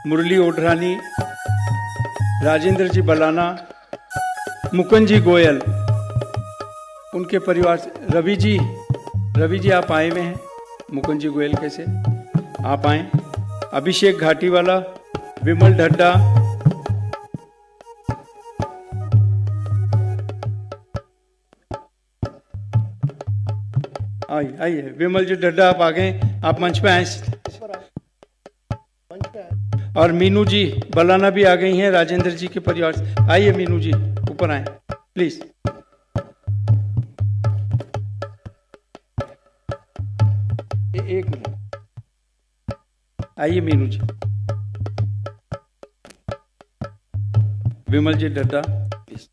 मुरली ओढ़रानी, राजेंद्र जी बलाना, मुकुंद जी गोयल, उनके परिवार से रवि जी आप आए हुए हैं। मुकुंद जी गोयल कैसे आप आए। अभिषेक घाटीवाला, विमल ढड्डा, आइए विमल जी ढड्डा आप आ गए, आप मंच पे आए। और मीनू जी बलाना भी आ गई हैं राजेंद्र जी के परिवार से। आइए मीनू जी ऊपर आए प्लीज। एक मिनट, आइए मीनू जी। विमल जी ढड्डा प्लीज।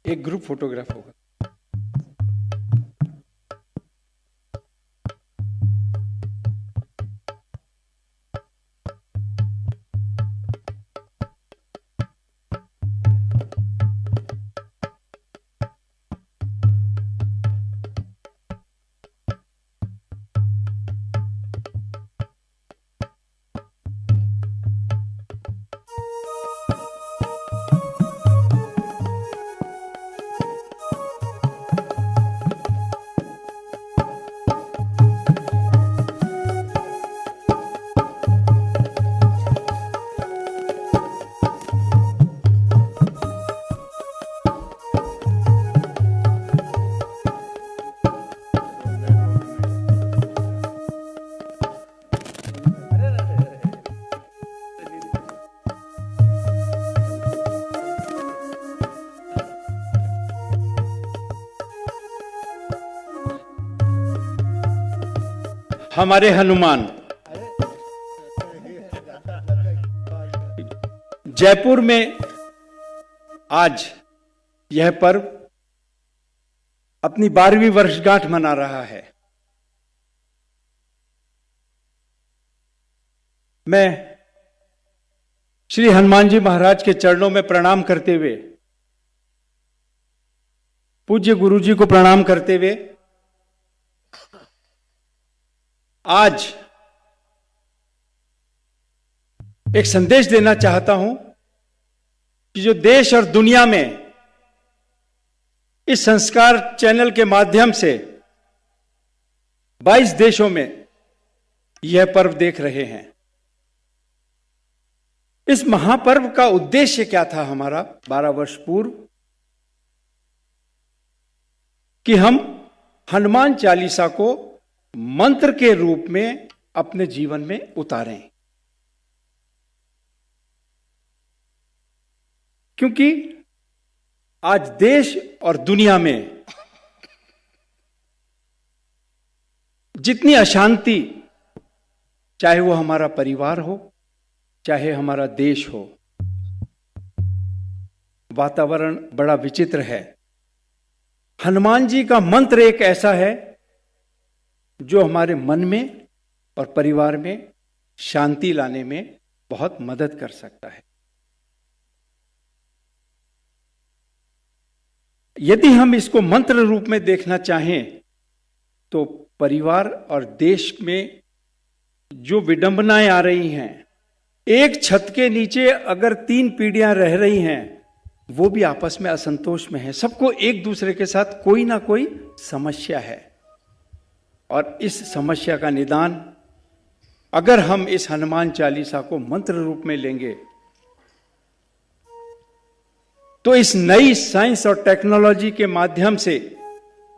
एक ग्रुप फोटोग्राफ होगा। हमारे हनुमान जयपुर में आज यह पर्व अपनी 12वीं वर्षगांठ मना रहा है। मैं श्री हनुमान जी महाराज के चरणों में प्रणाम करते हुए, पूज्य गुरु जी को प्रणाम करते हुए आज एक संदेश देना चाहता हूं कि जो देश और दुनिया में इस संस्कार चैनल के माध्यम से 22 देशों में यह पर्व देख रहे हैं, इस महापर्व का उद्देश्य क्या था हमारा 12 वर्ष पूर्व, कि हम हनुमान चालीसा को मंत्र के रूप में अपने जीवन में उतारें। क्योंकि आज देश और दुनिया में जितनी अशांति, चाहे वो हमारा परिवार हो, चाहे हमारा देश हो, वातावरण बड़ा विचित्र है। हनुमान जी का मंत्र एक ऐसा है जो हमारे मन में और परिवार में शांति लाने में बहुत मदद कर सकता है। यदि हम इसको मंत्र रूप में देखना चाहें तो परिवार और देश में जो विडंबनाएं आ रही हैं, एक छत के नीचे अगर 3 पीढ़ियां रह रही हैं, वो भी आपस में असंतोष में है। सबको एक दूसरे के साथ कोई ना कोई समस्या है, और इस समस्या का निदान अगर हम इस हनुमान चालीसा को मंत्र रूप में लेंगे तो इस नई साइंस और टेक्नोलॉजी के माध्यम से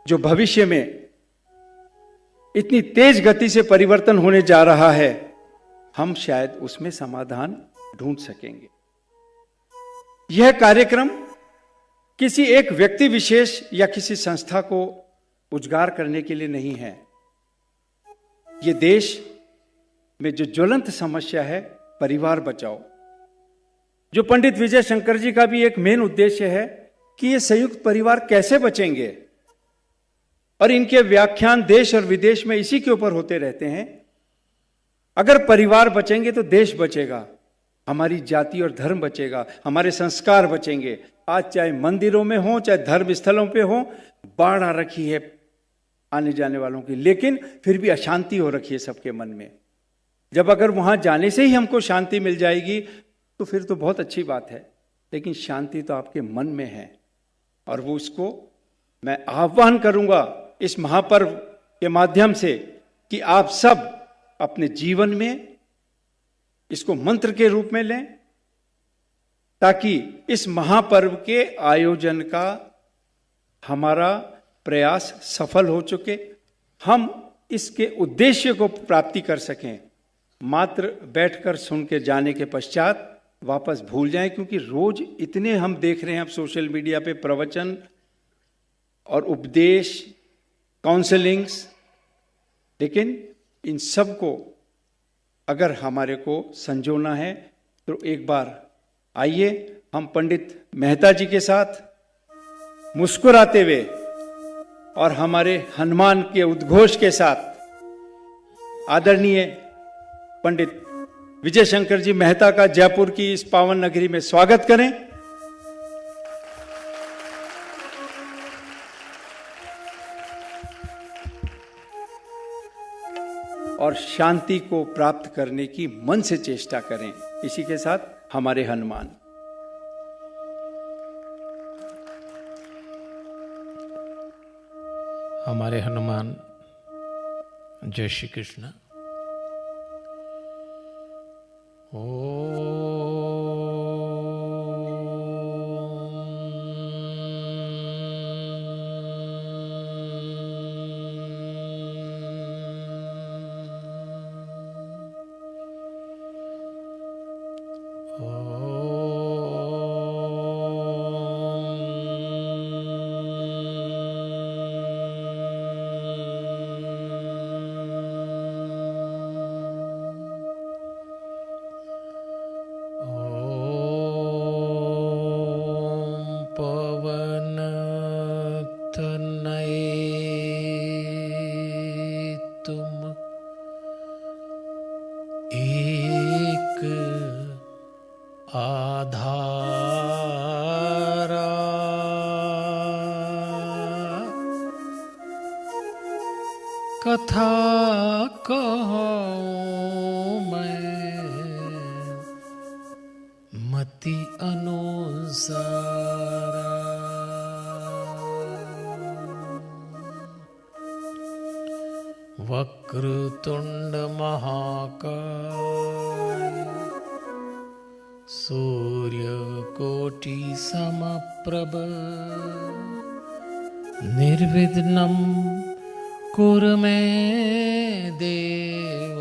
जो भविष्य में इतनी तेज गति से परिवर्तन होने जा रहा है, हम शायद उसमें समाधान ढूंढ सकेंगे। यह कार्यक्रम किसी एक व्यक्ति विशेष या किसी संस्था को उजागर करने के लिए नहीं है। ये देश में जो ज्वलंत समस्या है, परिवार बचाओ, जो पंडित विजय शंकर जी का भी एक मेन उद्देश्य है कि ये संयुक्त परिवार कैसे बचेंगे, और इनके व्याख्यान देश और विदेश में इसी के ऊपर होते रहते हैं अगर परिवार बचेंगे तो देश बचेगा, हमारी जाति और धर्म बचेगा, हमारे संस्कार बचेंगे। आज चाहे मंदिरों में हो, चाहे धर्म स्थलों पे हो, बाढ़ आ रखी है आने जाने वालों की, लेकिन फिर भी अशांति हो रखी है सबके मन में। जब अगर वहां जाने से ही हमको शांति मिल जाएगी तो फिर तो बहुत अच्छी बात है, लेकिन शांति तो आपके मन में है। और वो उसको मैं आह्वान करूंगा इस महापर्व के माध्यम से कि आप सब अपने जीवन में इसको मंत्र के रूप में लें, ताकि इस महापर्व के आयोजन का हमारा प्रयास सफल हो चुके, हम इसके उद्देश्य को प्राप्ति कर सकें। मात्र बैठकर सुन के जाने के पश्चात वापस भूल जाएं, क्योंकि रोज इतने हम देख रहे हैं अब सोशल मीडिया पे प्रवचन और उपदेश, काउंसलिंग्स, लेकिन इन सब को अगर हमारे को संजोना है तो एक बार आइए हम पंडित मेहता जी के साथ मुस्कुराते हुए और हमारे हनुमान के उद्घोष के साथ आदरणीय पंडित विजय शंकर जी मेहता का जयपुर की इस पावन नगरी में स्वागत करें। और शांति को प्राप्त करने की मन से चेष्टा करें। इसी के साथ हमारे हनुमान। हमारे हनुमान, जय श्री कृष्ण। कथा कहूं मैं मति अनुसारा, वक्रतुंड महाकाय सूर्यकोटि समप्रभ निर्विघ्नं कुरु मे देव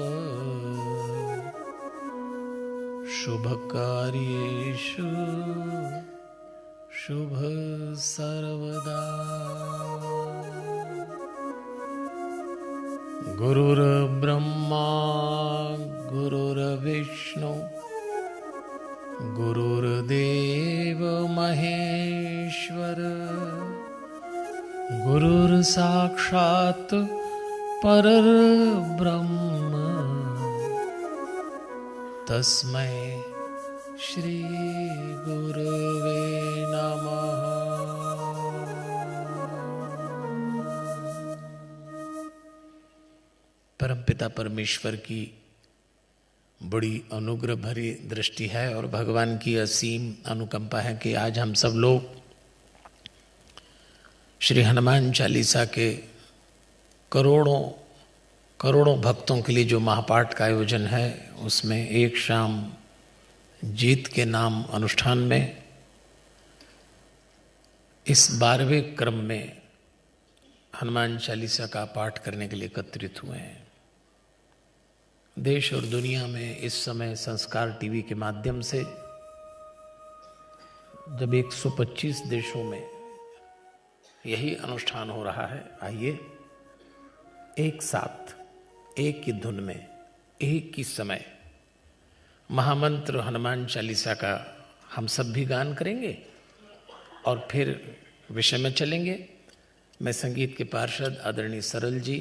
शुभ कार्येषु शुभ सर्वदा। गुरुर्ब्रह्मा गुरुर्विष्णु गुरुर्देव महेश्वर, गुरुर्साक्षात् परब्रह्म तस्मै श्री गुरुवे नमः। परमपिता परमेश्वर की बड़ी अनुग्रह भरी दृष्टि है और भगवान की असीम अनुकंपा है कि आज हम सब लोग श्री हनुमान चालीसा के करोड़ों भक्तों के लिए जो महापाठ का आयोजन है उसमें एक शाम जीत के नाम अनुष्ठान में इस 12वें क्रम में हनुमान चालीसा का पाठ करने के लिए एकत्रित हुए हैं। देश और दुनिया में इस समय संस्कार टीवी के माध्यम से जब 125 देशों में यही अनुष्ठान हो रहा है, आइए एक साथ एक ही धुन में एक ही समय महामंत्र हनुमान चालीसा का हम सब भी गान करेंगे और फिर विषय में चलेंगे। मैं संगीत के पार्षद आदरणीय सरल जी,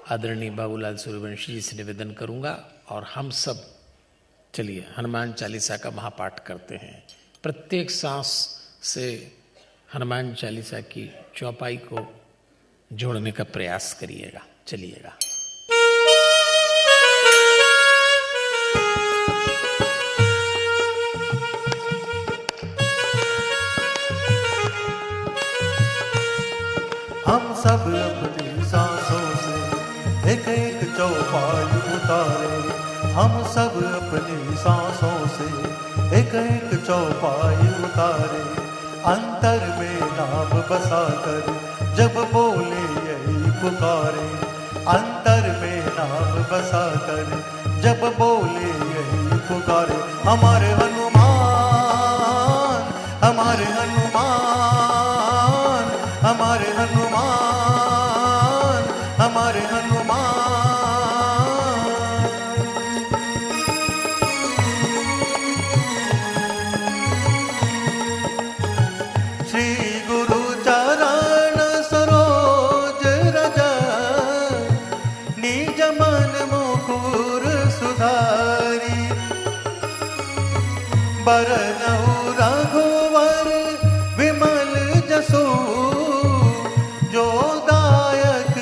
आदरणीय बाबूलाल सूर्यवंशी जी से निवेदन करूंगा और हम सब चलिए हनुमान चालीसा का महापाठ करते हैं। प्रत्येक सांस से हनुमान चालीसा की चौपाई को जोड़ने का प्रयास करिएगा। चलिएगा। हम सब अपनी सांसों से एक एक चौपाई उतारे, हम सब अपनी सांसों से एक एक चौपाई उतारे। अंतर में नाम बसा कर जब बोले यही पुकारे, अंतर में नाम बसा कर जब बोले यही पुकारे। हमारे हनुमान, हमारे हनुमान, हमारे हनुमान, हमारे हनुमान। श्री गुरु चरण सरोज रज, निज मन मुकुर सुधारी। बरनउँ रघुवर विमल जसु, जो दायक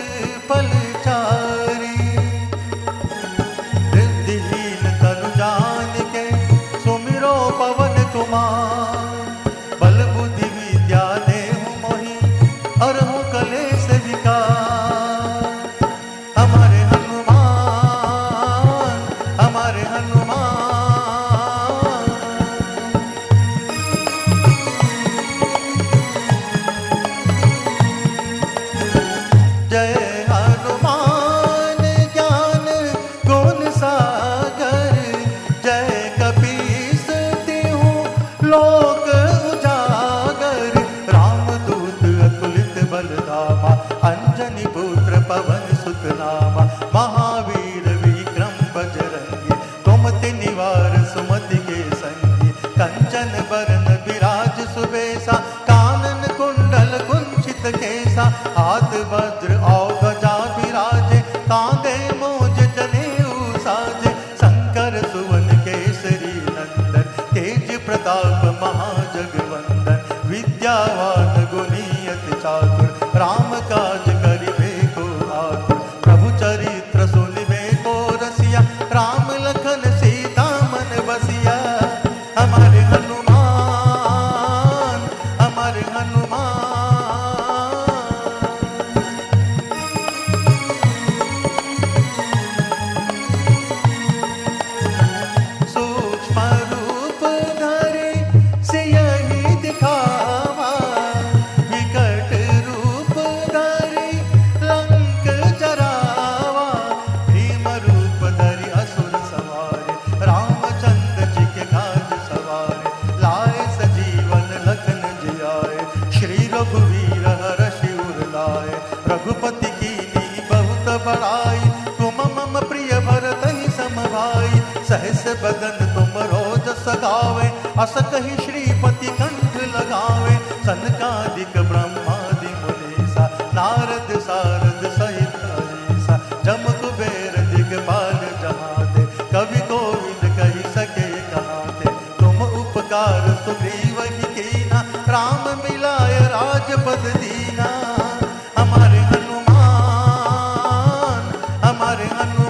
फलचारी। रिद्धिहीन तनु जानिके सुमिरो पवन कुमार। बल बुद्धि विद्या देहु मोहि, हरहु कलेश विकार। हमारे हनुमान, हमारे हनुमान। जय हनुमान ज्ञान गुण सागर, जय कपीस तिहु लोक उजागर। रामदूत अतुलित बल धामा, अंजनी पुत्र पवन सुत नामा। महावीर विक्रम बजरंगी, कुमति निवार सुमति के संगी। कंचन बरन विराज सुबेसा, कानन कुंडल कुंचित केसा। हाथ वज्र और ध्वजा विराजे, कांधे मोज जनेऊ साजे। शंकर सुवन केसरी नंदन, तेज प्रताप महाजगवंदन। विद्यावान गुणी अति चातुर, राम काज करिबे को आतुर। प्रभु चरित्र सुनिबे को रसिया, राम लखन सीता मन बसिया। हमारे हनुमान, हमारे हनुमान। सूक्ष्म रूप धरे सियहि दिखावा, विकट रूप धरे लंक जरावा। भीम रूप धरि असुर संहारे, रामचंद्र जी के काज सवारे। लाए सजीवन लखन जियाए, श्री रघुवीर हरषि उर लाए। रघुपति कीन्ही बहुत बड़ाई, तुम मम प्रिय भरतहि सम भाई। सहस बदन तुम रोज सगावे, अस कहि श्रीपति कंठ लगावे। सनकादिक ब्रह्मादि मुनीसा, नारद सारद सहित अहीसा। जम कुबेर दिगपाल जहाते, कवि कोविद कहि सके कहाते। तुम उपकार सुग्रीवहि कीना, राम मिलाय राजपद दीना। हमारे हनुमान, हमारे हनुमान।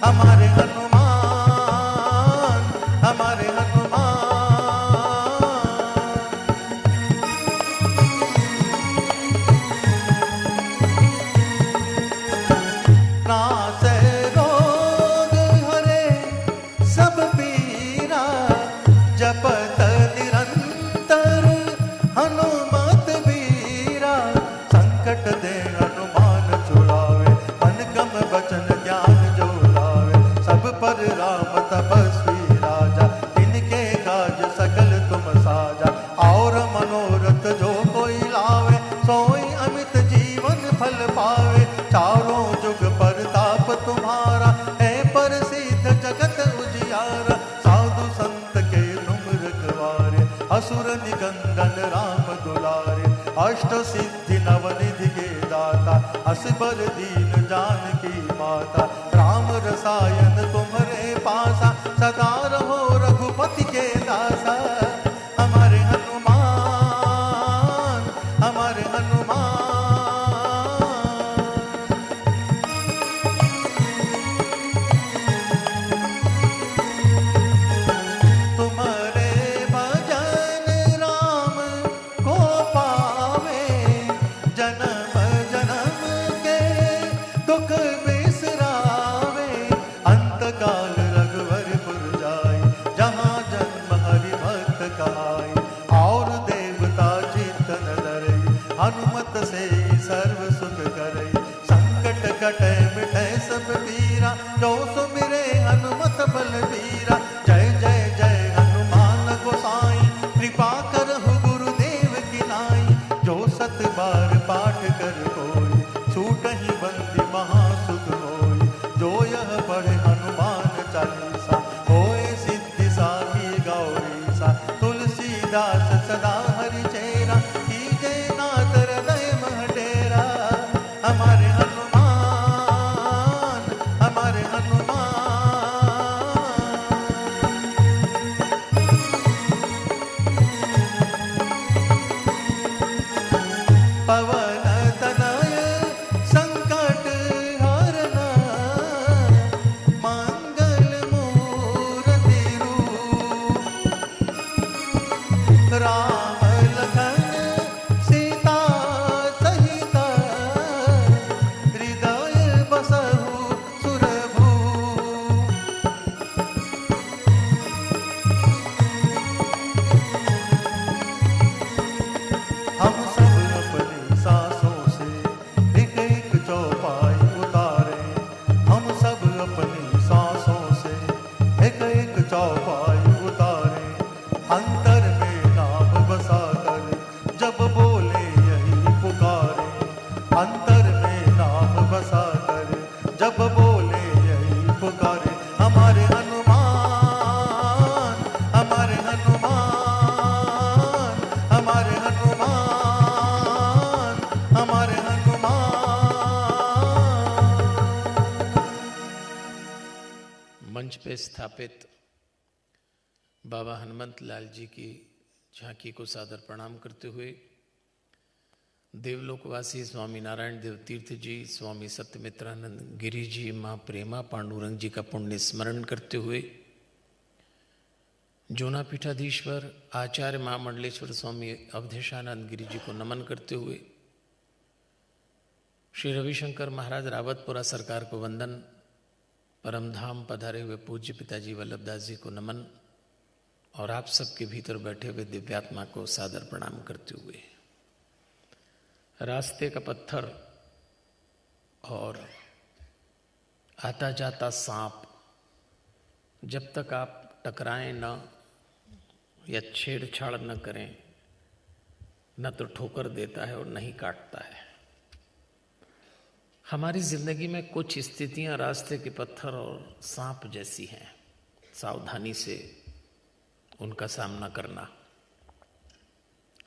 हमारे हनुमान, हमारे हनुमान। नासे रोग हरे सब पीरा, जपत निरंतर हनुमत बीरा। संकट दे हनुमान छुड़ावे, मन क्रम वचन ज्ञान जो लावे। सब पर राम तपस्वी राजा, इनके काज सकल तुम साजा। और मनोरथ जो कोई लावे, सोई अमित जीवन फल पावे। चारों जुग परताप तुम्हारा, है प्रसिद्ध जगत उजियारा। साधु संत के तुम रखवारे, असुर निकंदन राम दुलारे। अष्ट सिद्धि नवनिधि के दाता, असबर दीन जानकी माता। राम रसायन तुम्हारे पासा, सदा रहो रघुपति के दासा। हमारे हनुमान, हमारे हनुमान। तुम्हारे भजन राम को पावे, जन्म जन्म के दुख बिसरावे। अंत काल रघुवरपुर जाई, जहाँ जन्म हरि भक्त कहाई। और देवता चित्तन धरई, हनुमत से सर्व सुख करई। संकट कटे मिटे सब पीरा, जो सुमिरे हनुमत बलबीरा। जय जय जय हनुमान गोसाई, कृपा करहु गुरुदेव की नाई। जो सत बार पाठ कर कोई, छूटहि बंदी महासुख होई। जो यह पढ़े हनुमान चालीसा, होए सिद्धि साखी गौरीसा। तुलसीदास सदा हरि चेरा, कीजे नाथ हृदय मह डेरा। हमारे हनुमान, हमारे हनुमान। पवन तनय संकट हरना, मंगल मूर्ति रूप। राम लखन सीता सहित, हृदय बसहु सुरभूप। हम सब अपनी सांसों से एक एक चौपाई उतारे। हम सब अपनी सांसों से एक एक चौपाई उतारे। अंतर में नाम बसा कर, जब बोले यही पुकारे। अंतर में नाम बसा कर, जब बोले यही पुकारे। हमारे हनुमान, हमारे हनुमान, हमारे हनुमान, हमारे हनुमान। मंच पे स्थापित बाबा हनुमंत लाल जी की झांकी को सादर प्रणाम करते हुए, देवलोकवासी स्वामी नारायण देव तीर्थ जी, स्वामी सत्यमित्रानंद गिरी जी, माँ प्रेमा पांडुरंग जी का पुण्य स्मरण करते हुए, जोना पीठाधीश्वर आचार्य महामंडलेश्वर स्वामी अवधेशानंद गिरी जी को नमन करते हुए, श्री रविशंकर महाराज रावतपुरा सरकार को वंदन, परमधाम पधारे हुए पूज्य पिताजी वल्लभदास जी को नमन और आप सबके भीतर बैठे हुए दिव्यात्मा को सादर प्रणाम करते हुए, रास्ते का पत्थर और आता जाता सांप जब तक आप टकराएं न या छेड़छाड़ न करें, न तो ठोकर देता है और नहीं काटता है। हमारी जिंदगी में कुछ स्थितियां रास्ते के पत्थर और सांप जैसी हैं, सावधानी से उनका सामना करना।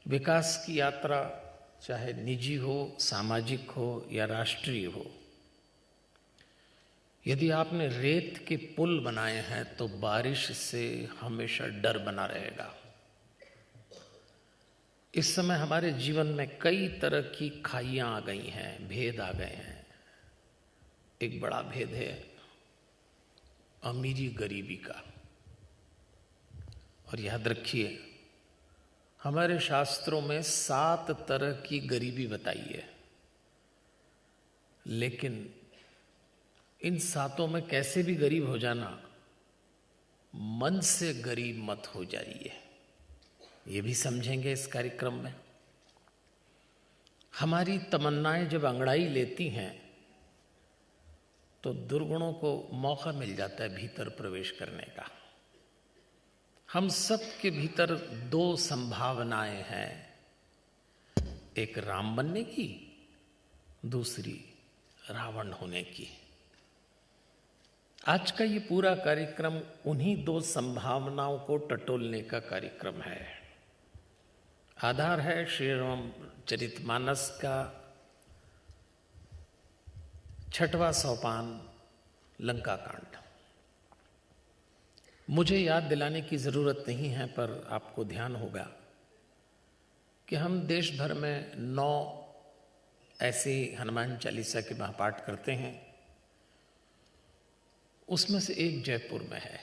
विकास की यात्रा चाहे निजी हो, सामाजिक हो या राष्ट्रीय हो, यदि आपने रेत के पुल बनाए हैं तो बारिश से हमेशा डर बना रहेगा। इस समय हमारे जीवन में कई तरह की खाइयां आ गई हैं, भेद आ गए हैं। एक बड़ा भेद है अमीरी गरीबी का। और याद रखिए, हमारे शास्त्रों में 7 तरह की गरीबी बताई है, लेकिन इन 7 में कैसे भी गरीब हो जाना, मन से गरीब मत हो जाइए। ये भी समझेंगे इस कार्यक्रम में। हमारी तमन्नाएं जब अंगड़ाई लेती हैं तो दुर्गुणों को मौका मिल जाता है भीतर प्रवेश करने का। हम सब के भीतर 2 संभावनाएं हैं, एक राम बनने की, दूसरी रावण होने की। आज का ये पूरा कार्यक्रम उन्हीं 2 संभावनाओं को टटोलने का कार्यक्रम है। आधार है श्री रामचरितमानस का 6वां सोपान लंका कांड। मुझे याद दिलाने की ज़रूरत नहीं है, पर आपको ध्यान होगा कि हम देश भर में 9 ऐसे हनुमान चालीसा के महापाठ करते हैं। उसमें से एक जयपुर में है।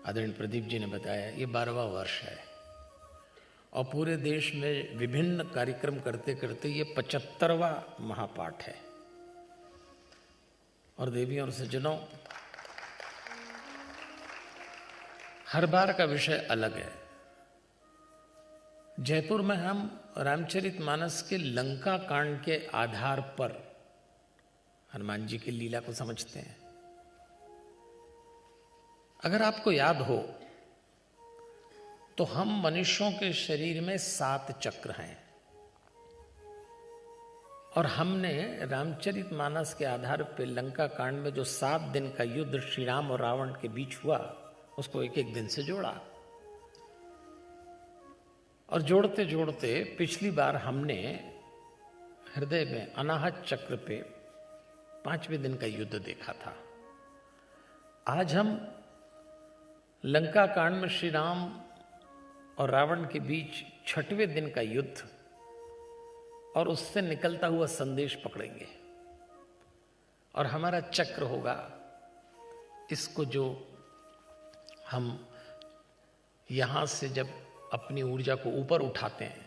आदरणीय प्रदीप जी ने बताया ये 12वां वर्ष है और पूरे देश में विभिन्न कार्यक्रम करते करते ये 75वां महापाठ है। और देवियों और सज्जनों, हर बार का विषय अलग है। जयपुर में हम रामचरितमानस के लंका कांड के आधार पर हनुमान जी की लीला को समझते हैं। अगर आपको याद हो तो हम मनुष्यों के शरीर में 7 चक्र हैं और हमने रामचरितमानस के आधार पर लंका कांड में जो 7 दिन का युद्ध श्री राम और रावण के बीच हुआ उसको एक एक दिन से जोड़ा। और जोड़ते जोड़ते पिछली बार हमने हृदय में अनाहत चक्र पे 5वें दिन का युद्ध देखा था। आज हम लंका कांड में श्री राम और रावण के बीच 6वें दिन का युद्ध और उससे निकलता हुआ संदेश पकड़ेंगे। और हमारा चक्र होगा, इसको जो हम यहां से जब अपनी ऊर्जा को ऊपर उठाते हैं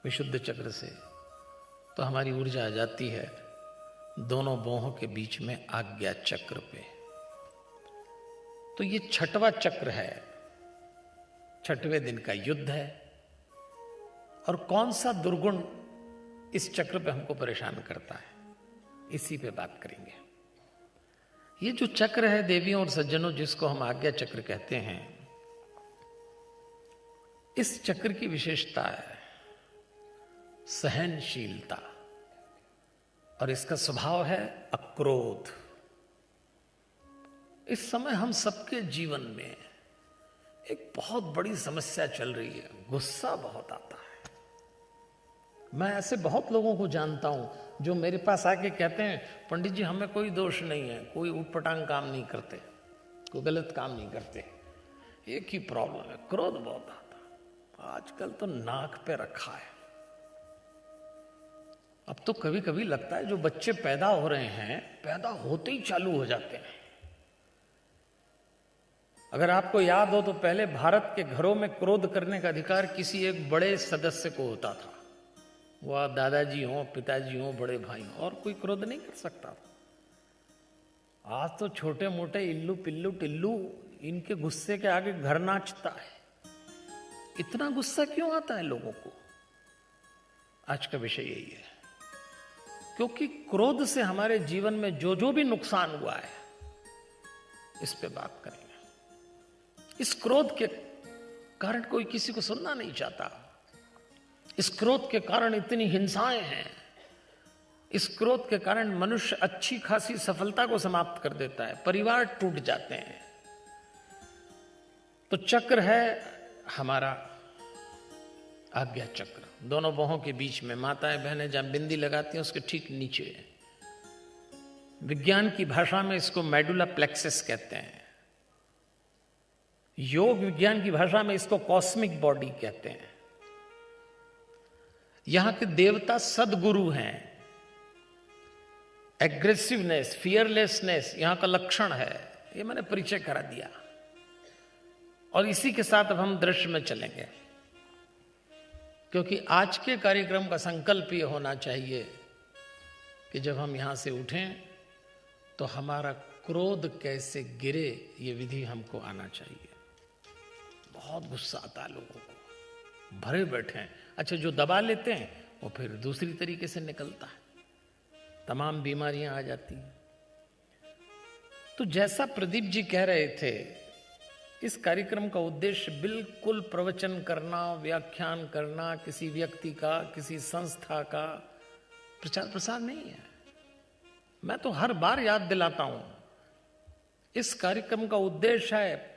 विशुद्ध चक्र से, तो हमारी ऊर्जा आ जाती है दोनों बाहों के बीच में आज्ञा चक्र पे। तो ये 6वां चक्र है, 6वें दिन का युद्ध है। और कौन सा दुर्गुण इस चक्र पे हमको परेशान करता है, इसी पे बात करेंगे। ये जो चक्र है देवियों और सज्जनों, जिसको हम आज्ञा चक्र कहते हैं, इस चक्र की विशेषता है सहनशीलता और इसका स्वभाव है अक्रोध। इस समय हम सबके जीवन में एक बहुत बड़ी समस्या चल रही है, गुस्सा बहुत आता है। मैं ऐसे बहुत लोगों को जानता हूं जो मेरे पास आके कहते हैं पंडित जी हमें कोई दोष नहीं है, कोई उटपटांग काम नहीं करते, कोई गलत काम नहीं करते, एक ही प्रॉब्लम है क्रोध बहुत आता। आजकल तो नाक पे रखा है। अब तो कभी कभी लगता है जो बच्चे पैदा हो रहे हैं पैदा होते ही चालू हो जाते हैं। अगर आपको याद हो तो पहले भारत के घरों में क्रोध करने का अधिकार किसी एक बड़े सदस्य को होता था। वह दादाजी हो, पिताजी हो, बड़े भाई हो, और कोई क्रोध नहीं कर सकता। आज तो छोटे मोटे इल्लू पिल्लू टिल्लू इनके गुस्से के आगे घर नाचता है। इतना गुस्सा क्यों आता है लोगों को? आज का विषय यही है, क्योंकि क्रोध से हमारे जीवन में जो जो भी नुकसान हुआ है इस पे बात करेंगे। इस क्रोध के कारण कोई किसी को सुनना नहीं चाहता। इस क्रोध के कारण इतनी हिंसाएं हैं। इस क्रोध के कारण मनुष्य अच्छी खासी सफलता को समाप्त कर देता है, परिवार टूट जाते हैं। तो चक्र है हमारा आज्ञा चक्र, दोनों बाहों के बीच में। माताएं बहनें जहां बिंदी लगाती हैं उसके ठीक नीचे। विज्ञान की भाषा में इसको मेडुला प्लेक्सस कहते हैं, योग विज्ञान की भाषा में इसको कॉस्मिक बॉडी कहते हैं। यहां के देवता सदगुरु हैं, एग्रेसिवनेस, फियरलेसनेस यहां का लक्षण है, ये मैंने परिचय करा दिया। और इसी के साथ अब हम दृश्य में चलेंगे, क्योंकि आज के कार्यक्रम का संकल्प ये होना चाहिए कि जब हम यहां से उठें तो हमारा क्रोध कैसे गिरे, ये विधि हमको आना चाहिए। बहुत गुस्सा आता है लोगों को, भरे बैठे हैं। अच्छा, जो दबा लेते हैं वो फिर दूसरी तरीके से निकलता है, तमाम बीमारियां आ जाती हैं। तो जैसा प्रदीप जी कह रहे थे, इस कार्यक्रम का उद्देश्य बिल्कुल प्रवचन करना, व्याख्यान करना, किसी व्यक्ति का, किसी संस्था का प्रचार प्रसार नहीं है। मैं तो हर बार याद दिलाता हूं, इस कार्यक्रम का उद्देश्य है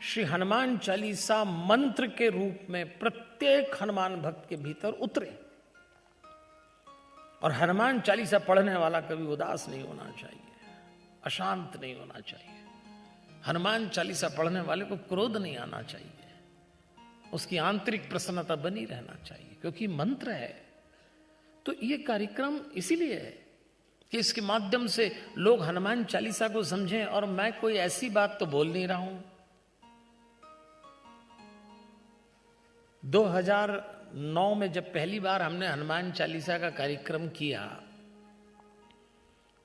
श्री हनुमान चालीसा मंत्र के रूप में प्रत्येक हनुमान भक्त के भीतर उतरे। और हनुमान चालीसा पढ़ने वाला कभी उदास नहीं होना चाहिए, अशांत नहीं होना चाहिए। हनुमान चालीसा पढ़ने वाले को क्रोध नहीं आना चाहिए, उसकी आंतरिक प्रसन्नता बनी रहना चाहिए, क्योंकि मंत्र है। तो ये कार्यक्रम इसीलिए है कि इसके माध्यम से लोग हनुमान चालीसा को समझें। और मैं कोई ऐसी बात तो बोल नहीं रहा हूं। 2009 में जब पहली बार हमने हनुमान चालीसा का कार्यक्रम किया,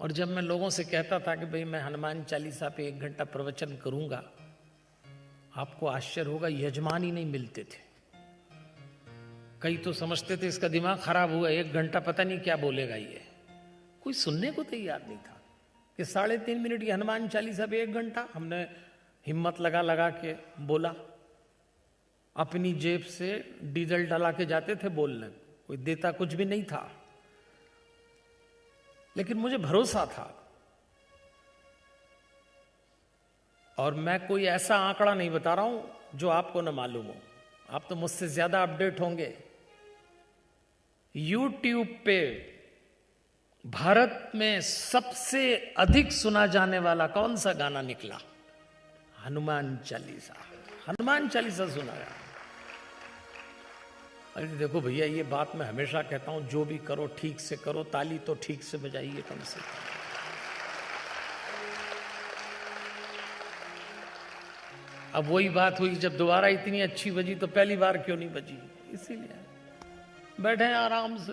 और जब मैं लोगों से कहता था कि भाई मैं हनुमान चालीसा पे 1 घंटा प्रवचन करूंगा, आपको आश्चर्य होगा, यजमान ही नहीं मिलते थे। कई तो समझते थे इसका दिमाग खराब हुआ, 1 घंटा पता नहीं क्या बोलेगा ये। कोई सुनने को तैयार नहीं था कि 3.5 मिनट की हनुमान चालीसा पे 1 घंटा। हमने हिम्मत लगा लगा के बोला, अपनी जेब से डीजल डला के जाते थे बोलने, कोई देता कुछ भी नहीं था, लेकिन मुझे भरोसा था। और मैं कोई ऐसा आंकड़ा नहीं बता रहा हूं जो आपको न मालूम हो, आप तो मुझसे ज्यादा अपडेट होंगे। YouTube पे भारत में सबसे अधिक सुना जाने वाला कौन सा गाना निकला? हनुमान चालीसा। हनुमान चालीसा सुना गया। अरे देखो भैया, ये बात मैं हमेशा कहता हूं, जो भी करो ठीक से करो, ताली तो ठीक से बजाइए कम से कम। अब वही बात हुई, जब दोबारा इतनी अच्छी बजी तो पहली बार क्यों नहीं बजी? इसीलिए बैठे हैं आराम से।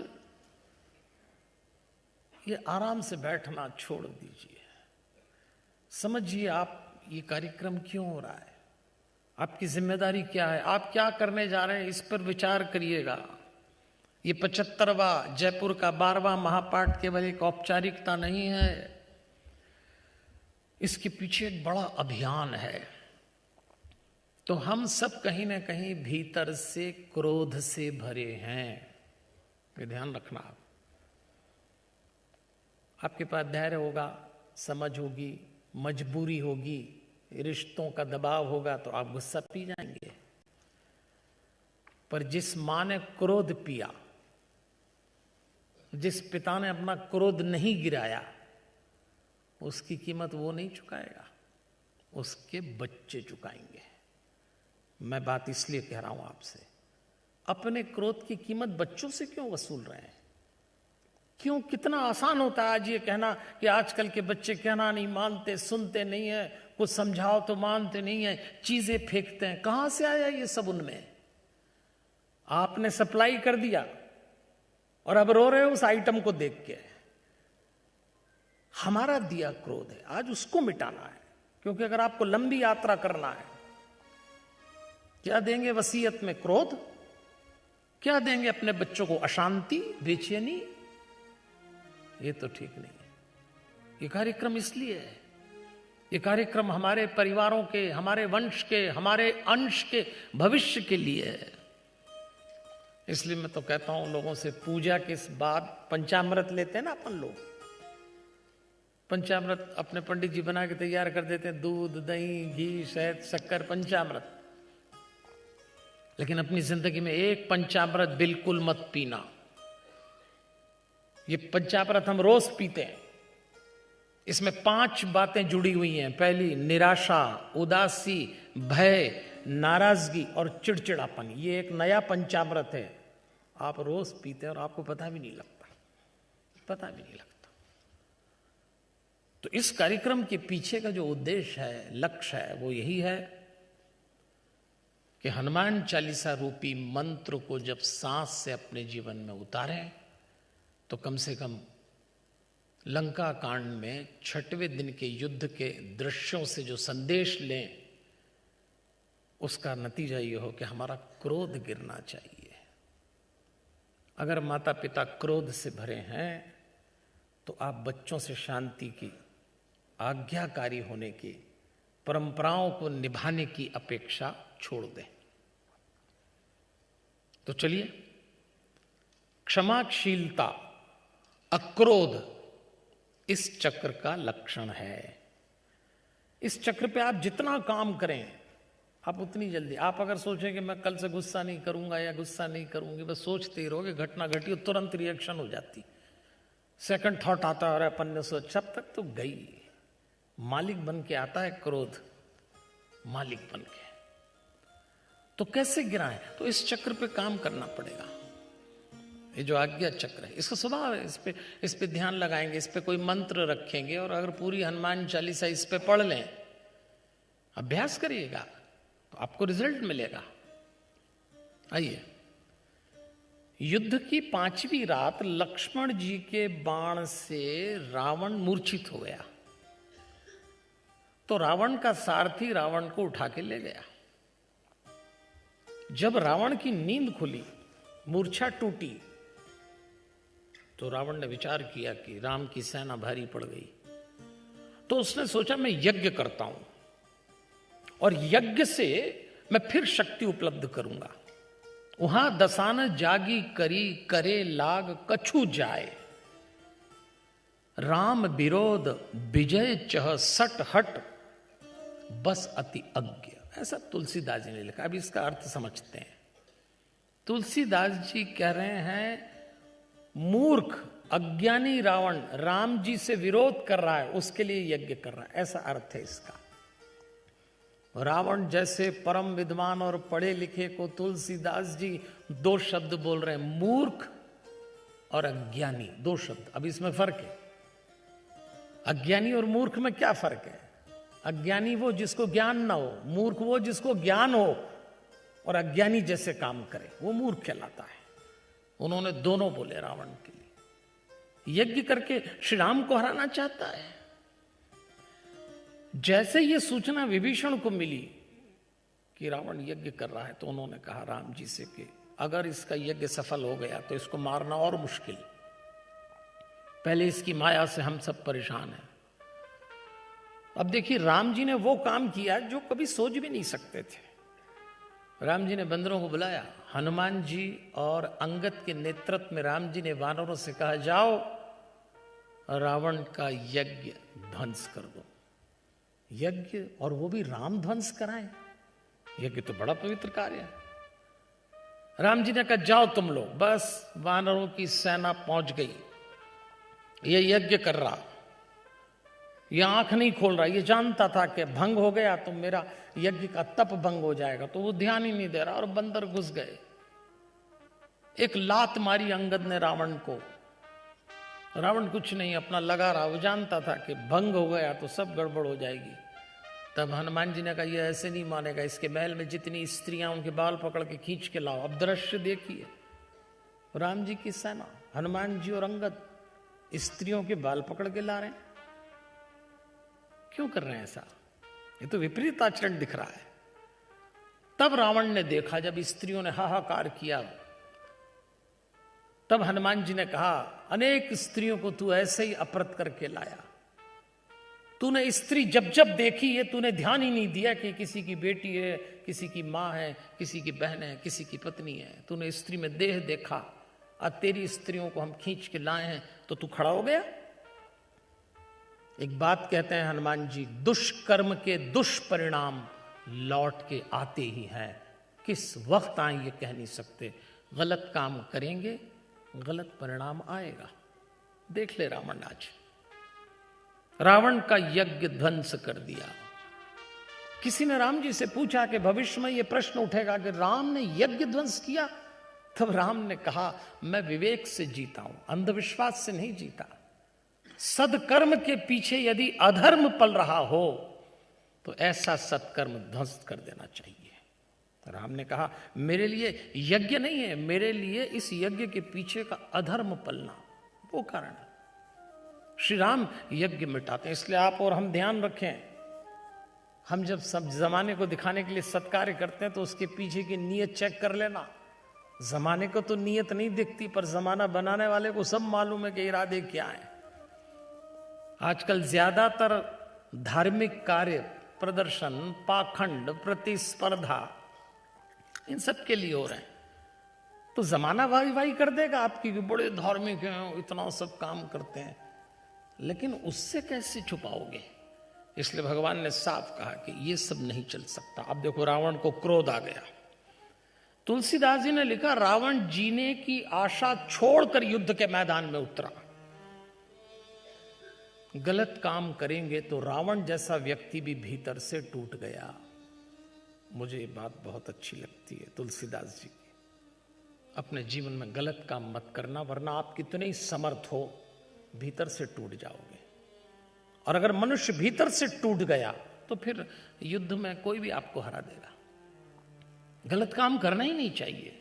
ये आराम से बैठना छोड़ दीजिए, समझिए आप ये कार्यक्रम क्यों हो रहा है, आपकी जिम्मेदारी क्या है, आप क्या करने जा रहे हैं, इस पर विचार करिएगा। ये 75वां जयपुर का 12वां महापाठ केवल एक औपचारिकता नहीं है, इसके पीछे एक बड़ा अभियान है। तो हम सब कहीं ना कहीं भीतर से क्रोध से भरे हैं, ये ध्यान रखना। आपके पास धैर्य होगा, समझ होगी, मजबूरी होगी, रिश्तों का दबाव होगा तो आप गुस्सा पी जाएंगे। पर जिस मां ने क्रोध पिया, जिस पिता ने अपना क्रोध नहीं गिराया, उसकी कीमत वो नहीं चुकाएगा, उसके बच्चे चुकाएंगे। मैं बात इसलिए कह रहा हूं आपसे, अपने क्रोध की कीमत बच्चों से क्यों वसूल रहे हैं? क्यों? कितना आसान होता है आज ये कहना कि आजकल के बच्चे कहना नहीं मानते, सुनते नहीं है, कुछ समझाओ तो मानते नहीं है, चीजें फेंकते हैं। कहां से आया ये सब उनमें? आपने सप्लाई कर दिया और अब रो रहे हो उस आइटम को देख के। हमारा दिया क्रोध है, आज उसको मिटाना है। क्योंकि अगर आपको लंबी यात्रा करना है, क्या देंगे वसीयत में? क्रोध। क्या देंगे अपने बच्चों को? अशांति, बेचैनी। ये तो ठीक नहीं है। ये कार्यक्रम इसलिए है, ये कार्यक्रम हमारे परिवारों के, हमारे वंश के, हमारे अंश के भविष्य के लिए है। इसलिए मैं तो कहता हूं लोगों से, पूजा के बाद पंचामृत लेते हैं ना अपन लोग, पंचामृत अपने पंडित जी बना के तैयार कर देते हैं, दूध, दही, घी, शहद, शक्कर, पंचामृत। लेकिन अपनी जिंदगी में एक पंचामृत बिल्कुल मत पीना। ये पंचामृत हम रोज पीते हैं, इसमें 5 बातें जुड़ी हुई हैं। पहली, निराशा, उदासी, भय, नाराजगी और चिड़चिड़ापन। ये एक नया पंचामृत है, आप रोज पीते हैं और आपको पता भी नहीं लगता, पता भी नहीं लगता। तो इस कार्यक्रम के पीछे का जो उद्देश्य है, लक्ष्य है, वो यही है कि हनुमान चालीसा रूपी मंत्र को जब सांस से अपने जीवन में उतारें तो कम से कम लंका कांड में 6वें दिन के युद्ध के दृश्यों से जो संदेश लें, उसका नतीजा ये हो कि हमारा क्रोध गिरना चाहिए। अगर माता पिता क्रोध से भरे हैं तो आप बच्चों से शांति की, आज्ञाकारी होने की, परंपराओं को निभाने की अपेक्षा छोड़ दें। तो चलिए, क्षमाशीलता, अक्रोध इस चक्र का लक्षण है। इस चक्र पे आप जितना काम करें, आप उतनी जल्दी, आप अगर सोचें कि मैं कल से गुस्सा नहीं करूंगा या गुस्सा नहीं करूंगी, बस सोचते ही रहोगे, घटना घटी, तुरंत रिएक्शन हो जाती, सेकंड थॉट आता है, अपन ने सोचा, अब तक तो गई। मालिक बन के आता है क्रोध, मालिक बन के। तो कैसे गिराएं? तो इस चक्र पे काम करना पड़ेगा। ये जो आज्ञा चक्र है, इसका स्वभाव है, इस पे ध्यान लगाएंगे, इस पे कोई मंत्र रखेंगे, और अगर पूरी हनुमान चालीसा इस पे पढ़ लें, अभ्यास करिएगा, तो आपको रिजल्ट मिलेगा। आइए, युद्ध की 5वीं रात लक्ष्मण जी के बाण से रावण मूर्छित हो गया। तो रावण का सारथी रावण को उठा के ले गया। जब रावण की नींद खुली, मूर्छा टूटी, तो रावण ने विचार किया कि राम की सेना भारी पड़ गई। तो उसने सोचा मैं यज्ञ करता हूं और यज्ञ से मैं फिर शक्ति उपलब्ध करूंगा। वहां दसान जागी करी करे लाग कछु जाए, राम विरोध विजय चह सट हट बस अति अज्ञ। ऐसा तुलसीदास जी ने लिखा। अब इसका अर्थ समझते हैं। तुलसीदास जी कह रहे हैं, मूर्ख अज्ञानी रावण राम जी से विरोध कर रहा है, उसके लिए यज्ञ कर रहा है, ऐसा अर्थ है इसका। रावण जैसे परम विद्वान और पढ़े लिखे को तुलसीदास जी 2 शब्द बोल रहे हैं, मूर्ख और अज्ञानी, 2 शब्द। अब इसमें फर्क है। अज्ञानी और मूर्ख में क्या फर्क है? अज्ञानी वो जिसको ज्ञान ना हो, मूर्ख वो जिसको ज्ञान हो और अज्ञानी जैसे काम करे, वो मूर्ख कहलाता है। उन्होंने दोनों बोले रावण के लिए। यज्ञ करके श्री राम को हराना चाहता है। जैसे ये सूचना विभीषण को मिली कि रावण यज्ञ कर रहा है, तो उन्होंने कहा राम जी से कि अगर इसका यज्ञ सफल हो गया तो इसको मारना और मुश्किल, पहले इसकी माया से हम सब परेशान हैं। अब देखिए, राम जी ने वो काम किया जो कभी सोच भी नहीं सकते थे। राम जी ने बंदरों को बुलाया, हनुमान जी और अंगद के नेतृत्व में राम जी ने वानरों से कहा, जाओ रावण का यज्ञ ध्वंस कर दो। यज्ञ, और वो भी राम ध्वंस कराएं, यज्ञ तो बड़ा पवित्र कार्य है। राम जी ने कहा, जाओ तुम लोग। बस वानरों की सेना पहुंच गई। ये यज्ञ कर रहा, ये आंख नहीं खोल रहा, ये जानता था कि भंग हो गया तो मेरा यज्ञ का तप भंग हो जाएगा, तो वो ध्यान ही नहीं दे रहा, और बंदर घुस गए। एक लात मारी अंगद ने रावण को। रावण कुछ नहीं, अपना लगा रहा, वो जानता था कि भंग हो गया तो सब गड़बड़ हो जाएगी। तब हनुमान जी ने कहा, ये ऐसे नहीं मानेगा, इसके महल में जितनी स्त्रियां, उनके बाल पकड़ के खींच के लाओ। अब दृश्य देखिए, राम जी की सेना, हनुमान जी और अंगद स्त्रियों के बाल पकड़ के ला रहे हैं। क्यों कर रहे हैं ऐसा? ये तो विपरीत आचरण दिख रहा है। तब रावण ने देखा, जब स्त्रियों ने हाहाकार किया, तब हनुमान जी ने कहा, अनेक स्त्रियों को तू ऐसे ही अपहृत करके लाया। तूने स्त्री जब जब देखी है, तूने ध्यान ही नहीं दिया कि किसी की बेटी है, किसी की मां है, किसी की बहन है, किसी की पत्नी है। तूने स्त्री में देह देखा, और तेरी स्त्रियों को हम खींच के लाए हैं, तो तू खड़ा हो गया। एक बात कहते हैं हनुमान जी, दुष्कर्म के दुष्परिणाम लौट के आते ही हैं। किस वक्त आए ये कह नहीं सकते। गलत काम करेंगे, गलत परिणाम आएगा। देख ले रावण, आज रावण का यज्ञ ध्वंस कर दिया। किसी ने राम जी से पूछा कि भविष्य में यह प्रश्न उठेगा कि राम ने यज्ञ ध्वंस किया। तब राम ने कहा, मैं विवेक से जीता हूं, अंधविश्वास से नहीं जीता। सदकर्म के पीछे यदि अधर्म पल रहा हो तो ऐसा सत्कर्म ध्वस्त कर देना चाहिए। राम ने कहा मेरे लिए यज्ञ नहीं है, मेरे लिए इस यज्ञ के पीछे का अधर्म पलना वो कारण है। श्री राम यज्ञ मिटाते हैं। इसलिए आप और हम ध्यान रखें, हम जब सब जमाने को दिखाने के लिए सत्कार्य करते हैं तो उसके पीछे की नीयत चेक कर लेना। जमाने को तो नीयत नहीं दिखती, पर जमाना बनाने वाले को सब मालूम है कि इरादे क्या है। आजकल ज्यादातर धार्मिक कार्य, प्रदर्शन, पाखंड, प्रतिस्पर्धा, इन सब के लिए हो रहे हैं। तो जमाना वाई कर देगा आपकी कि बड़े धार्मिक हैं, इतना सब काम करते हैं, लेकिन उससे कैसे छुपाओगे? इसलिए भगवान ने साफ कहा कि ये सब नहीं चल सकता। अब देखो रावण को क्रोध आ गया। तुलसीदास जी ने लिखा रावण जीने की आशा छोड़कर युद्ध के मैदान में उतरा। गलत काम करेंगे तो रावण जैसा व्यक्ति भी भीतर से टूट गया। मुझे ये बात बहुत अच्छी लगती है तुलसीदास जी की। अपने जीवन में गलत काम मत करना, वरना आप कितने ही समर्थ हो भीतर से टूट जाओगे। और अगर मनुष्य भीतर से टूट गया तो फिर युद्ध में कोई भी आपको हरा देगा। गलत काम करना ही नहीं चाहिए।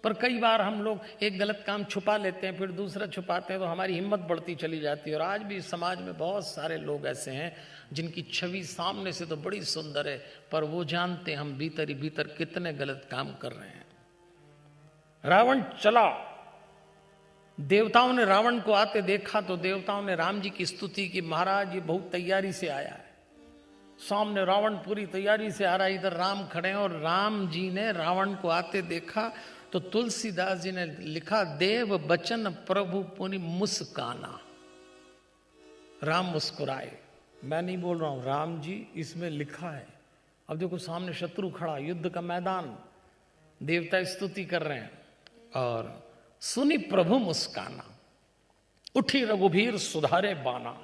पर कई बार हम लोग एक गलत काम छुपा लेते हैं, फिर दूसरा छुपाते हैं, तो हमारी हिम्मत बढ़ती चली जाती है। और आज भी समाज में बहुत सारे लोग ऐसे हैं जिनकी छवि सामने से तो बड़ी सुंदर है, पर वो जानते हैं हम भीतर ही भीतर कितने गलत काम कर रहे हैं। रावण चला, देवताओं ने रावण को आते देखा तो देवताओं ने राम जी की स्तुति की, महाराज ये बहुत तैयारी से आया है। सामने रावण पूरी तैयारी से आ रहा है, इधर राम खड़े हैं, और राम जी ने रावण को आते देखा तो तुलसीदास जी ने लिखा देव बचन प्रभु पुनि मुस्काना। राम मुस्कुराए। मैं नहीं बोल रहा हूं, राम जी इसमें लिखा है। अब देखो सामने शत्रु खड़ा, युद्ध का मैदान, देवता स्तुति कर रहे हैं, और सुनी प्रभु मुस्काना, उठी रघुवीर सुधारे बाना।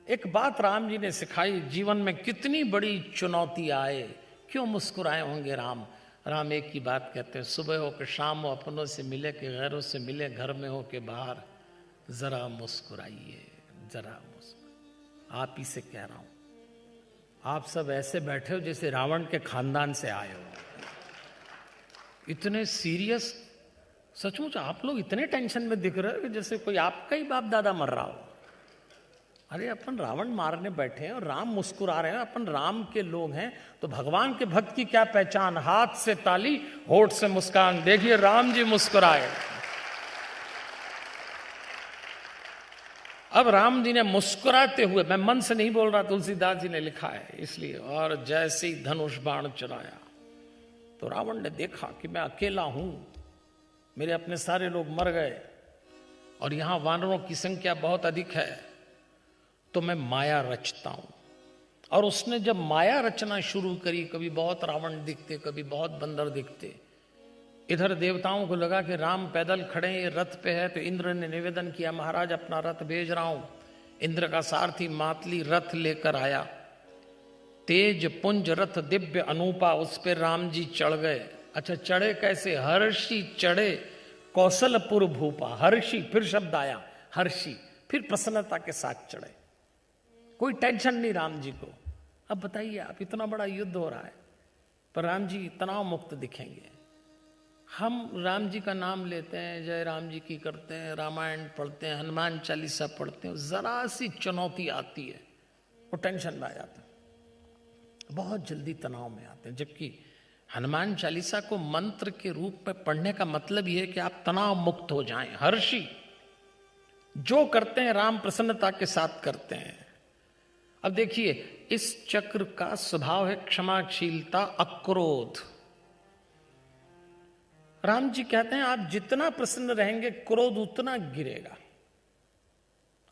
एक बात राम जी ने सिखाई, जीवन में कितनी बड़ी चुनौती आए क्यों मुस्कुराए होंगे राम। राम एक ही बात कहते हैं, सुबह हो कि शाम हो, अपनों से मिले कि गैरों से मिले, घर में हो के बाहर, जरा मुस्कुराइए, जरा मुस्कुराइए। आप ही से कह रहा हूं, आप सब ऐसे बैठे हो जैसे रावण के खानदान से आए हो। इतने सीरियस, सचमुच आप लोग इतने टेंशन में दिख रहे हो कि जैसे कोई आपका ही बाप दादा मर रहा हो। अरे अपन रावण मारने बैठे हैं और राम मुस्कुरा रहे हैं, अपन राम के लोग हैं, तो भगवान के भक्त की क्या पहचान? हाथ से ताली, होठ से मुस्कान। देखिए राम जी मुस्कुराए। अब राम जी ने मुस्कुराते हुए, मैं मन से नहीं बोल रहा, तुलसीदास जी ने लिखा है इसलिए, और जैसे ही धनुष बाण चलाया तो रावण ने देखा कि मैं अकेला हूं, मेरे अपने सारे लोग मर गए और यहां वानरों की संख्या बहुत अधिक है, तो मैं माया रचता हूं। और उसने जब माया रचना शुरू करी, कभी बहुत रावण दिखते, कभी बहुत बंदर दिखते। इधर देवताओं को लगा कि राम पैदल खड़े हैं, ये रथ पे है, तो इंद्र ने निवेदन किया, महाराज अपना रथ भेज रहा हूं। इंद्र का सारथी मातली रथ लेकर आया, तेज पुंज रथ दिव्य अनूपा, उस पे राम जी चढ़ गए। अच्छा चढ़े कैसे? हर्षी चढ़े कौशलपुर भूपा। हर्षी, फिर शब्द आया हर्षी, फिर प्रसन्नता के साथ चढ़े, कोई टेंशन नहीं राम जी को। अब बताइए आप, इतना बड़ा युद्ध हो रहा है पर राम जी तनाव मुक्त दिखेंगे। हम राम जी का नाम लेते हैं, जय राम जी की करते हैं, रामायण पढ़ते हैं, हनुमान चालीसा पढ़ते हैं, जरा सी चुनौती आती है वो टेंशन में आ जाते हैं, बहुत जल्दी तनाव में आते हैं। जबकि हनुमान चालीसा को मंत्र के रूप में पढ़ने का मतलब यह है कि आप तनाव मुक्त हो जाएं। हर्षी, जो करते हैं राम प्रसन्नता के साथ करते हैं। अब देखिए, इस चक्र का स्वभाव है क्षमाशीलता, अक्रोध। राम जी कहते हैं आप जितना प्रसन्न रहेंगे क्रोध उतना गिरेगा।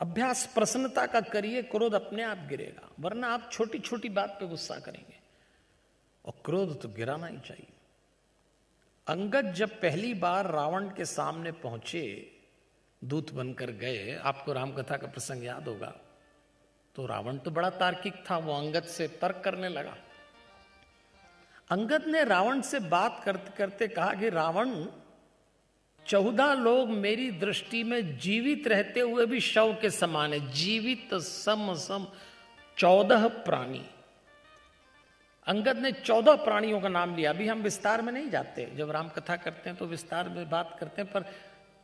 अभ्यास प्रसन्नता का करिए, क्रोध अपने आप गिरेगा, वरना आप छोटी छोटी बात पे गुस्सा करेंगे, और क्रोध तो गिराना ही चाहिए। अंगद जब पहली बार रावण के सामने पहुंचे, दूत बनकर गए, आपको रामकथा का प्रसंग याद होगा, तो रावण तो बड़ा तार्किक था, वो अंगद से तर्क करने लगा। अंगद ने रावण से बात करते करते कहा कि रावण, 14 लोग मेरी दृष्टि में जीवित रहते हुए भी शव के समान है। जीवित सम 14 प्राणी। अंगद ने 14 प्राणियों का नाम लिया। अभी हम विस्तार में नहीं जाते, जब राम कथा करते हैं तो विस्तार में बात करते हैं, पर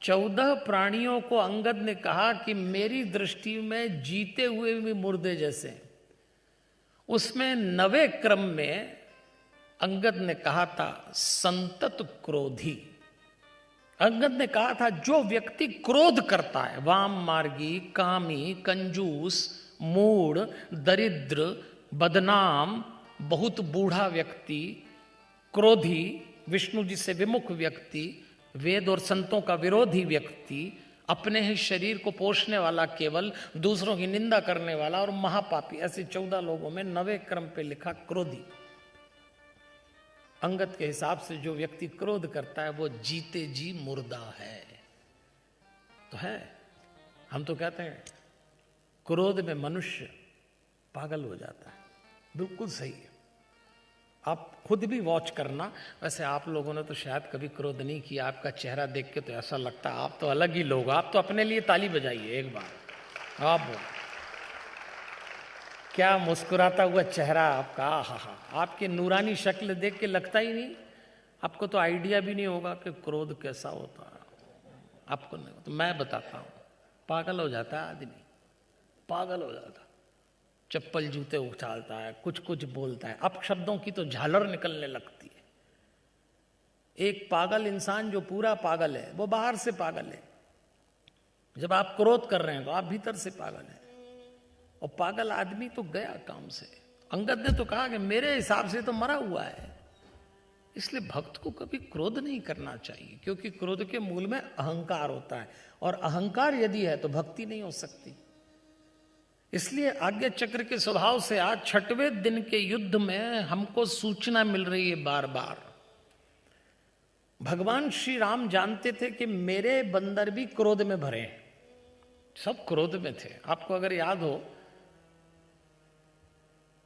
14 प्राणियों को अंगद ने कहा कि मेरी दृष्टि में जीते हुए भी मुर्दे जैसे। उसमें 9वें क्रम में अंगद ने कहा था संतत क्रोधी। अंगद ने कहा था जो व्यक्ति क्रोध करता है, वाम मार्गी, कामी, कंजूस, मूढ़, दरिद्र, बदनाम, बहुत बूढ़ा व्यक्ति, क्रोधी, विष्णु जी से विमुख व्यक्ति, वेद और संतों का विरोधी व्यक्ति, अपने ही शरीर को पोषने वाला केवल, दूसरों की निंदा करने वाला और महापापी, ऐसे 14 लोगों में 9वें क्रम पे लिखा क्रोधी। अंगद के हिसाब से जो व्यक्ति क्रोध करता है वो जीते जी मुर्दा है। तो है, हम तो कहते हैं क्रोध में मनुष्य पागल हो जाता है। बिल्कुल सही है। आप खुद भी वॉच करना। वैसे आप लोगों ने तो शायद कभी क्रोध नहीं किया, आपका चेहरा देख के तो ऐसा लगता है आप तो अलग ही लोग। आप तो अपने लिए ताली बजाइए एक बार। आप क्या मुस्कुराता हुआ चेहरा आपका, हा। आपकी नूरानी शक्ल देख के लगता ही नहीं, आपको तो आइडिया भी नहीं होगा कि क्रोध कैसा होता है। आपको नहीं, तो मैं बताता हूँ। पागल हो जाता है आदमी, पागल हो जाता है, चप्पल जूते उछालता है, कुछ कुछ बोलता है, अब शब्दों की तो झालर निकलने लगती है। एक पागल इंसान जो पूरा पागल है वो बाहर से पागल है। जब आप क्रोध कर रहे हैं तो आप भीतर से पागल हैं। और पागल आदमी तो गया काम से। अंगद ने तो कहा कि मेरे हिसाब से तो मरा हुआ है। इसलिए भक्त को कभी क्रोध नहीं करना चाहिए, क्योंकि क्रोध के मूल में अहंकार होता है, और अहंकार यदि है तो भक्ति नहीं हो सकती। इसलिए आज्ञा चक्र के स्वभाव से आज 6वें दिन के युद्ध में हमको सूचना मिल रही है बार बार। भगवान श्री राम जानते थे कि मेरे बंदर भी क्रोध में भरे हैं, सब क्रोध में थे। आपको अगर याद हो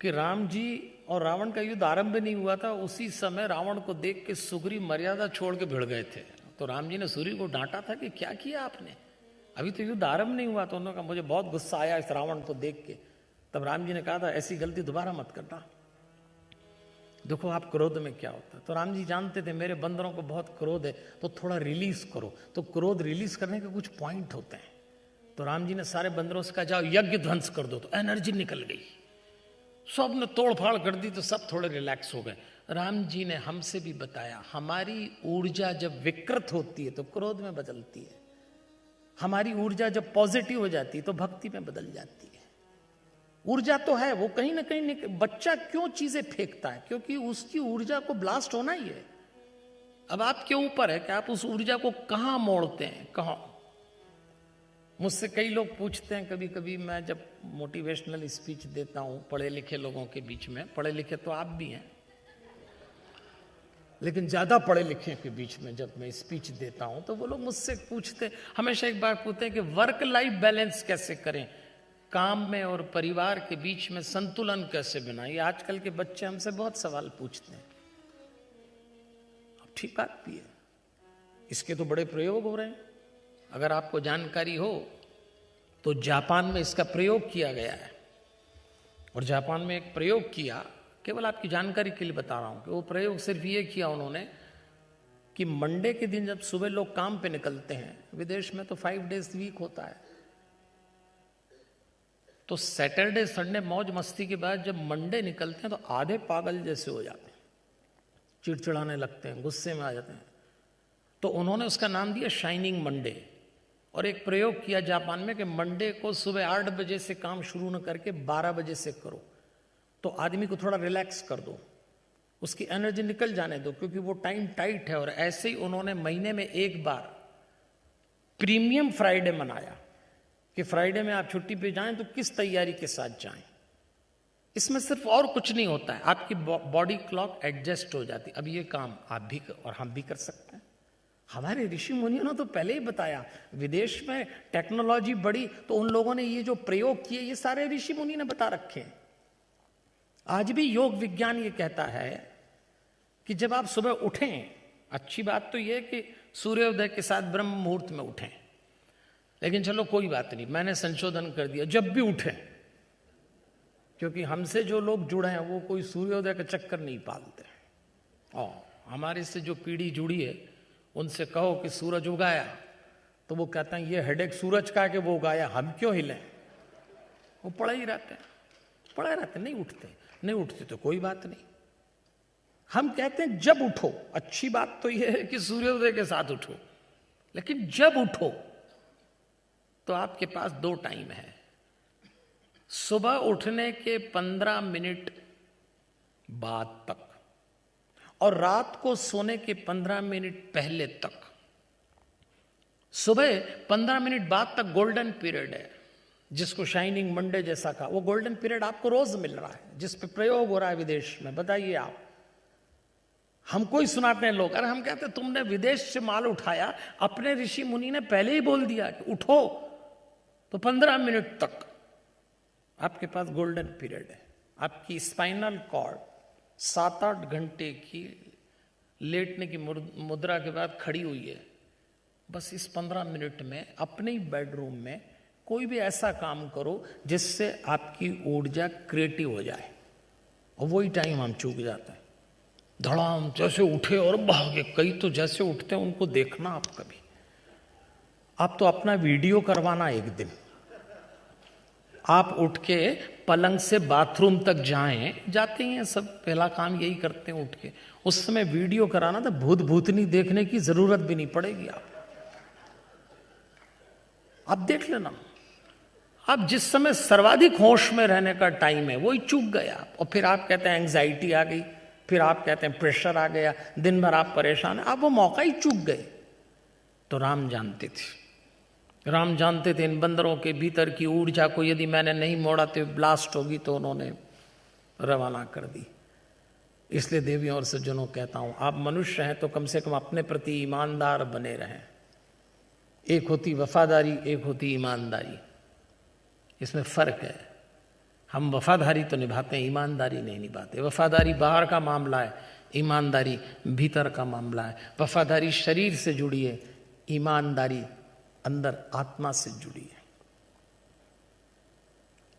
कि राम जी और रावण का युद्ध आरंभ नहीं हुआ था, उसी समय रावण को देख के सुग्रीव मर्यादा छोड़ के भिड़ गए थे। तो राम जी ने सुग्रीव को डांटा था कि क्या किया आपने, अभी तो युद्ध आरंभ नहीं हुआ। तो उन्होंने कहा मुझे बहुत गुस्सा आया इस रावण को देख के। तब राम जी ने कहा था ऐसी गलती दोबारा मत करना, देखो आप क्रोध में क्या होता है। तो राम जी जानते थे मेरे बंदरों को बहुत क्रोध है, तो थोड़ा रिलीज करो। तो क्रोध रिलीज करने के कुछ पॉइंट होते हैं। तो राम जी ने सारे बंदरों से कहा जाओ यज्ञ ध्वंस कर दो। तो एनर्जी निकल गई, सब ने तोड़ फाड़ कर दी, तो सब थोड़े रिलैक्स हो गए। राम जी ने हमसे भी बताया हमारी ऊर्जा जब विकृत होती है तो क्रोध में बदलती है, हमारी ऊर्जा जब पॉजिटिव हो जाती है तो भक्ति में बदल जाती है। ऊर्जा तो है, वो कहीं ना कहीं बच्चा क्यों चीजें फेंकता है, क्योंकि उसकी ऊर्जा को ब्लास्ट होना ही है। अब आपके ऊपर है कि आप उस ऊर्जा को कहां मोड़ते हैं, कहां। मुझसे कई लोग पूछते हैं, कभी कभी मैं जब मोटिवेशनल स्पीच देता हूं पढ़े लिखे लोगों के बीच में, पढ़े लिखे तो आप भी हैं, लेकिन ज्यादा पढ़े लिखे के बीच में जब मैं स्पीच देता हूं तो वो लोग मुझसे पूछते, हमेशा एक बात पूछते हैं कि वर्क लाइफ बैलेंस कैसे करें, काम में और परिवार के बीच में संतुलन कैसे बनाएं। आजकल के बच्चे हमसे बहुत सवाल पूछते हैं। अब ठीक बात भी है, इसके तो बड़े प्रयोग हो रहे हैं। अगर आपको जानकारी हो तो जापान में इसका प्रयोग किया गया है। और जापान में एक प्रयोग किया, केवल आपकी जानकारी के लिए बता रहा हूं कि वो प्रयोग सिर्फ ये किया उन्होंने कि मंडे के दिन जब सुबह लोग काम पे निकलते हैं, विदेश में तो 5 डेज वीक होता है, तो सैटरडे संडे मौज मस्ती के बाद जब मंडे निकलते हैं तो आधे पागल जैसे हो जाते हैं, चिड़चिड़ाने लगते हैं, गुस्से में आ जाते हैं। तो उन्होंने उसका नाम दिया शाइनिंग मंडे। और एक प्रयोग किया जापान में कि मंडे को सुबह 8 बजे से काम शुरू न करके 12 बजे से करो, तो आदमी को थोड़ा रिलैक्स कर दो, उसकी एनर्जी निकल जाने दो, क्योंकि वो टाइम टाइट है। और ऐसे ही उन्होंने महीने में एक बार प्रीमियम फ्राइडे मनाया कि फ्राइडे में आप छुट्टी पे जाएं तो किस तैयारी के साथ जाएं। इसमें सिर्फ और कुछ नहीं होता है, आपकी बॉडी क्लॉक एडजस्ट हो जाती। अब ये काम आप भी और हम भी कर सकते हैं। हमारे ऋषि मुनियों ने तो पहले ही बताया, विदेश में टेक्नोलॉजी बढ़ी तो उन लोगों ने ये जो प्रयोग किए ये सारे ऋषि मुनि ने बता रखे हैं। आज भी योग विज्ञान ये कहता है कि जब आप सुबह उठें, अच्छी बात तो ये कि सूर्योदय के साथ ब्रह्म मुहूर्त में उठें। लेकिन चलो कोई बात नहीं, मैंने संशोधन कर दिया, जब भी उठें, क्योंकि हमसे जो लोग जुड़े हैं वो कोई सूर्योदय का चक्कर नहीं पालते। और हमारे से जो पीढ़ी जुड़ी है उनसे कहो कि सूरज उगाया तो वो कहते हैं ये हेडेक सूरज का है कि वो उगाया, हम क्यों हिलें। वो पड़े ही रहते हैं, पड़े रहते, नहीं उठते तो कोई बात नहीं। हम कहते हैं जब उठो, अच्छी बात तो ये है कि सूर्योदय के साथ उठो, लेकिन जब उठो तो आपके पास 2 टाइम है। सुबह उठने के 15 मिनट बाद तक और रात को सोने के 15 मिनट पहले तक। सुबह 15 मिनट बाद तक गोल्डन पीरियड है, जिसको शाइनिंग मंडे जैसा कहा, वो गोल्डन पीरियड आपको रोज मिल रहा है, जिस पे प्रयोग हो रहा है विदेश में। बताइए आप, हमको ही सुनाते हैं लोग। अरे हम कहते हैं तुमने विदेश से माल उठाया, अपने ऋषि मुनि ने पहले ही बोल दिया कि उठो, तो 15 मिनट तक आपके पास गोल्डन पीरियड है। आपकी स्पाइनल कॉर्ड 7-8 घंटे की लेटने की मुद्रा के बाद खड़ी हुई है। बस इस 15 मिनट में अपने ही बेडरूम में कोई भी ऐसा काम करो जिससे आपकी ऊर्जा क्रिएटिव हो जाए, और वही टाइम हम चूक जाते हैं। धड़ाम जैसे उठे और भागे, कई तो जैसे उठते हैं उनको देखना आप कभी। आप तो अपना वीडियो करवाना एक दिन, आप उठ के पलंग से बाथरूम तक जाते हैं सब, पहला काम यही करते हैं उठ के। उस समय वीडियो कराना तो भूत भूतनी देखने की जरूरत भी नहीं पड़ेगी। आप देख लेना, आप जिस समय सर्वाधिक होश में रहने का टाइम है वही चूक गए आप। और फिर आप कहते हैं एंग्जाइटी आ गई, फिर आप कहते हैं प्रेशर आ गया, दिन भर आप परेशान हैं, आप वो मौका ही चूक गए। तो राम जानते थे इन बंदरों के भीतर की ऊर्जा को यदि मैंने नहीं मोड़ा तो ब्लास्ट होगी, तो उन्होंने रवाना कर दी। इसलिए देवियों और सज्जनों कहता हूं, आप मनुष्य हैं तो कम से कम अपने प्रति ईमानदार बने रहें। एक होती वफादारी, एक होती ईमानदारी, इसमें फर्क है। हम वफादारी तो निभाते हैं, ईमानदारी नहीं निभाते। वफादारी बाहर का मामला है, ईमानदारी भीतर का मामला है। वफादारी शरीर से जुड़ी है, ईमानदारी अंदर आत्मा से जुड़ी है।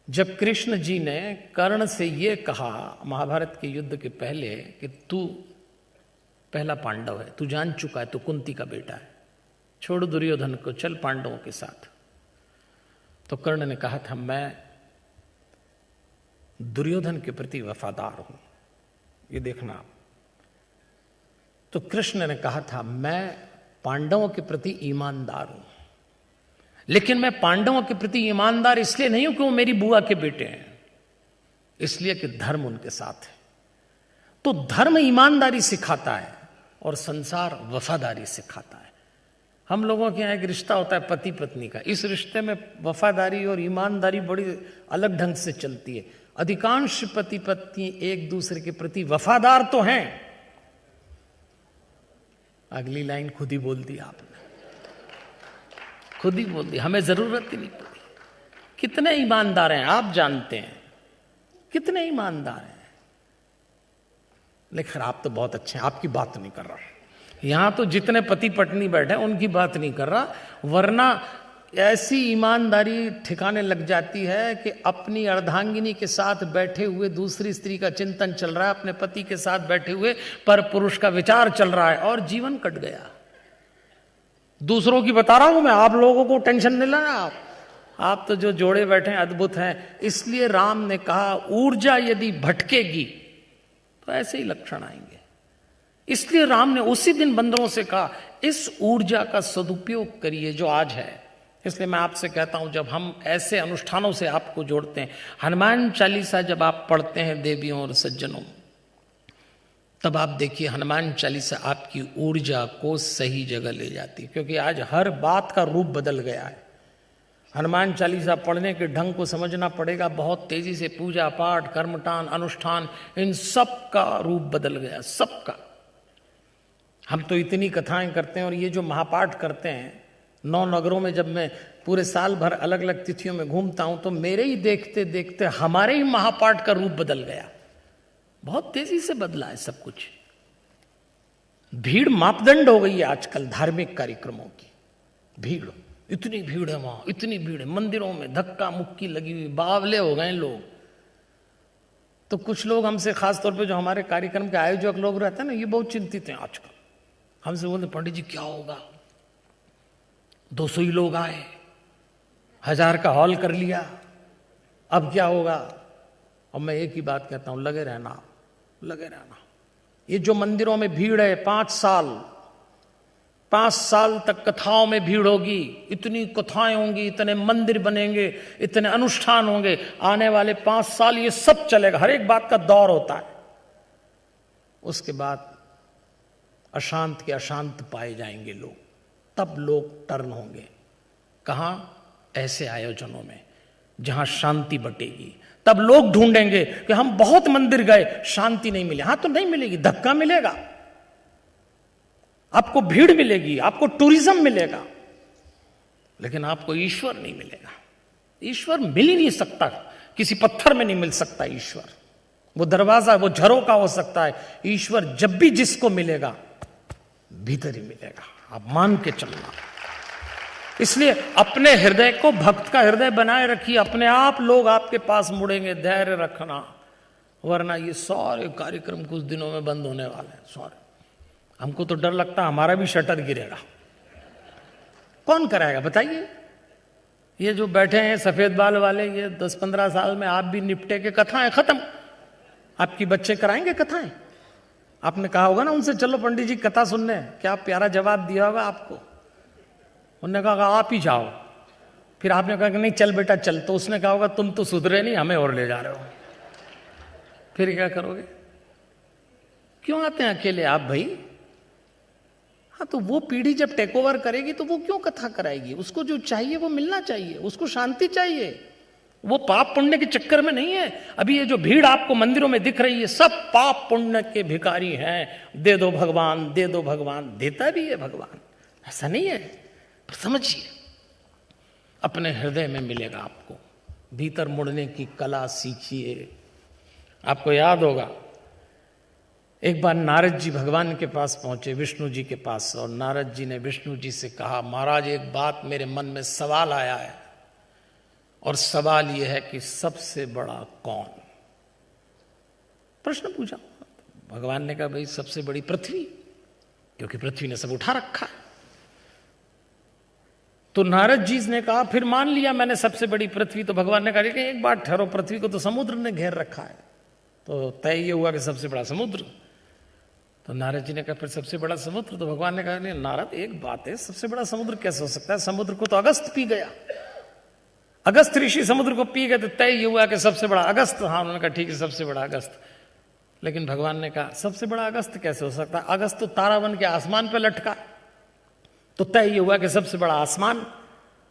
जब कृष्ण जी ने कर्ण से ये कहा महाभारत के युद्ध के पहले कि तू पहला पांडव है, तू जान चुका है, तू कुंती का बेटा है, छोड़ दुर्योधन को, चल पांडवों के साथ। तो कर्ण ने कहा था मैं दुर्योधन के प्रति वफादार हूं, ये देखना। तो कृष्ण ने कहा था मैं पांडवों के प्रति ईमानदार हूं, लेकिन मैं पांडवों के प्रति ईमानदार इसलिए नहीं हूं कि वो मेरी बुआ के बेटे हैं, इसलिए कि धर्म उनके साथ है। तो धर्म ईमानदारी सिखाता है और संसार वफादारी सिखाता है। हम लोगों के यहाँ एक रिश्ता होता है पति पत्नी का, इस रिश्ते में वफादारी और ईमानदारी बड़ी अलग ढंग से चलती है। अधिकांश पति पत्नी एक दूसरे के प्रति वफादार तो हैं। अगली लाइन खुद ही बोल दी आपने, खुद ही बोल दी, हमें जरूरत ही नहीं पड़ी। कितने ईमानदार हैं आप जानते हैं, कितने ईमानदार हैं। लेकिन आप तो बहुत अच्छे हैं, आपकी बात नहीं कर रहा। यहां तो जितने पति पत्नी बैठे हैं उनकी बात नहीं कर रहा, वरना ऐसी ईमानदारी ठिकाने लग जाती है कि अपनी अर्धांगिनी के साथ बैठे हुए दूसरी स्त्री का चिंतन चल रहा है, अपने पति के साथ बैठे हुए पर पुरुष का विचार चल रहा है और जीवन कट गया। दूसरों की बता रहा हूं मैं, आप लोगों को टेंशन नहीं लेना। आप तो जो जोड़े बैठे हैं अद्भुत हैं। इसलिए राम ने कहा ऊर्जा यदि भटकेगी तो ऐसे ही लक्षण आएंगे। इसलिए राम ने उसी दिन बंदरों से कहा इस ऊर्जा का सदुपयोग करिए जो आज है। इसलिए मैं आपसे कहता हूं, जब हम ऐसे अनुष्ठानों से आपको जोड़ते हैं, हनुमान चालीसा जब आप पढ़ते हैं देवियों और सज्जनों, तब आप देखिए हनुमान चालीसा आपकी ऊर्जा को सही जगह ले जाती है। क्योंकि आज हर बात का रूप बदल गया है। हनुमान चालीसा पढ़ने के ढंग को समझना पड़ेगा। बहुत तेजी से पूजा पाठ, कर्मठान, अनुष्ठान, इन सब का रूप बदल गया, सबका। हम तो इतनी कथाएं करते हैं, और ये जो महापाठ करते हैं 9 नगरों में, जब मैं पूरे साल भर अलग अलग तिथियों में घूमता हूं, तो मेरे ही देखते देखते हमारे ही महापाठ का रूप बदल गया। बहुत तेजी से बदला है सब कुछ। भीड़ मापदंड हो गई है आजकल धार्मिक कार्यक्रमों की। भीड़, इतनी भीड़ है वहां, इतनी भीड़ है, मंदिरों में धक्का मुक्की लगी हुई, बावले हो गए लोग। तो कुछ लोग हमसे, खास तौर पे जो हमारे कार्यक्रम के आयोजक लोग रहते हैं ना, ये बहुत चिंतित हैं आजकल। हमसे बोलते पंडित जी क्या होगा, 200 ही लोग आए, 1000 का हॉल कर लिया, अब क्या होगा। और मैं एक ही बात कहता हूं, लगे रहना, लगे रहना। ये जो मंदिरों में भीड़ है, 5 साल तक कथाओं में भीड़ होगी, इतनी कथाएं होंगी, इतने मंदिर बनेंगे, इतने अनुष्ठान होंगे, आने वाले 5 साल ये सब चलेगा, हर एक बात का दौर होता है। उसके बाद अशांत के अशांत पाए जाएंगे लोग, तब लोग टर्न होंगे। कहां? ऐसे आयोजनों में जहां शांति बटेगी। तब लोग ढूंढेंगे कि हम बहुत मंदिर गए, शांति नहीं मिली। हां, तो नहीं मिलेगी, धक्का मिलेगा, आपको भीड़ मिलेगी, आपको टूरिज्म मिलेगा, लेकिन आपको ईश्वर नहीं मिलेगा। ईश्वर मिल ही नहीं सकता, किसी पत्थर में नहीं मिल सकता ईश्वर। वो दरवाजा, वो झरोका हो सकता है। ईश्वर जब भी जिसको मिलेगा, भीतर ही मिलेगा, आप मान के चलना। इसलिए अपने हृदय को भक्त का हृदय बनाए रखिए, अपने आप लोग आपके पास मुड़ेंगे, धैर्य रखना, वरना ये सारे कार्यक्रम कुछ दिनों में बंद होने वाले हैं। सारे, हमको तो डर लगता है हमारा भी शटर गिरेगा। कौन कराएगा बताइए? ये जो बैठे हैं सफेद बाल वाले, ये 10-15 साल में आप भी निपटे के कथाएं खत्म। आपकी बच्चे कराएंगे कथाएं? आपने कहा होगा ना उनसे, चलो पंडित जी कथा सुनने, क्या प्यारा जवाब दिया होगा आपको। उन्होंने कहा आप ही जाओ, फिर आपने कहा कि नहीं चल बेटा चल, तो उसने कहा होगा तुम तो सुधरे नहीं, हमें और ले जा रहे हो। फिर क्या करोगे? क्यों आते हैं अकेले आप भाई? हाँ, तो वो पीढ़ी जब टेक ओवर करेगी तो वो क्यों कथा कराएगी? उसको जो चाहिए वो मिलना चाहिए, उसको शांति चाहिए, वो पाप पुण्य के चक्कर में नहीं है। अभी ये जो भीड़ आपको मंदिरों में दिख रही है, सब पाप पुण्य के भिखारी हैं। दे दो भगवान, दे दो भगवान, देता भी है भगवान, ऐसा नहीं है। पर समझिए, अपने हृदय में मिलेगा आपको, भीतर मुड़ने की कला सीखिए। आपको याद होगा एक बार नारद जी भगवान के पास पहुंचे, विष्णु जी के पास, और नारद जी ने विष्णु जी से कहा, महाराज एक बात मेरे मन में सवाल आया है, और सवाल यह है कि सबसे बड़ा कौन? प्रश्न पूछा। भगवान ने कहा भाई सबसे बड़ी पृथ्वी, क्योंकि पृथ्वी ने सब उठा रखा है। तो नारद जी ने कहा फिर मान लिया मैंने सबसे बड़ी पृथ्वी। तो भगवान ने कहा लेकिन एक बात ठहरो, पृथ्वी को तो समुद्र ने घेर रखा है, तो तय ये हुआ कि सबसे बड़ा समुद्र। तो नारद जी ने कहा फिर सबसे बड़ा समुद्र। तो भगवान ने कहा नहीं नारद एक बात है, सबसे बड़ा समुद्र कैसे हो सकता है? समुद्र को तो अगस्त पी गया, अगस्त ऋषि समुद्र को पी गए, तो तय ये हुआ कि सबसे बड़ा अगस्त। हाँ, उन्होंने कहा ठीक है सबसे बड़ा अगस्त। लेकिन भगवान ने कहा सबसे बड़ा अगस्त कैसे हो सकता है? अगस्त तो तारा बन के आसमान पर लटका, तो तय ये हुआ कि सबसे बड़ा आसमान।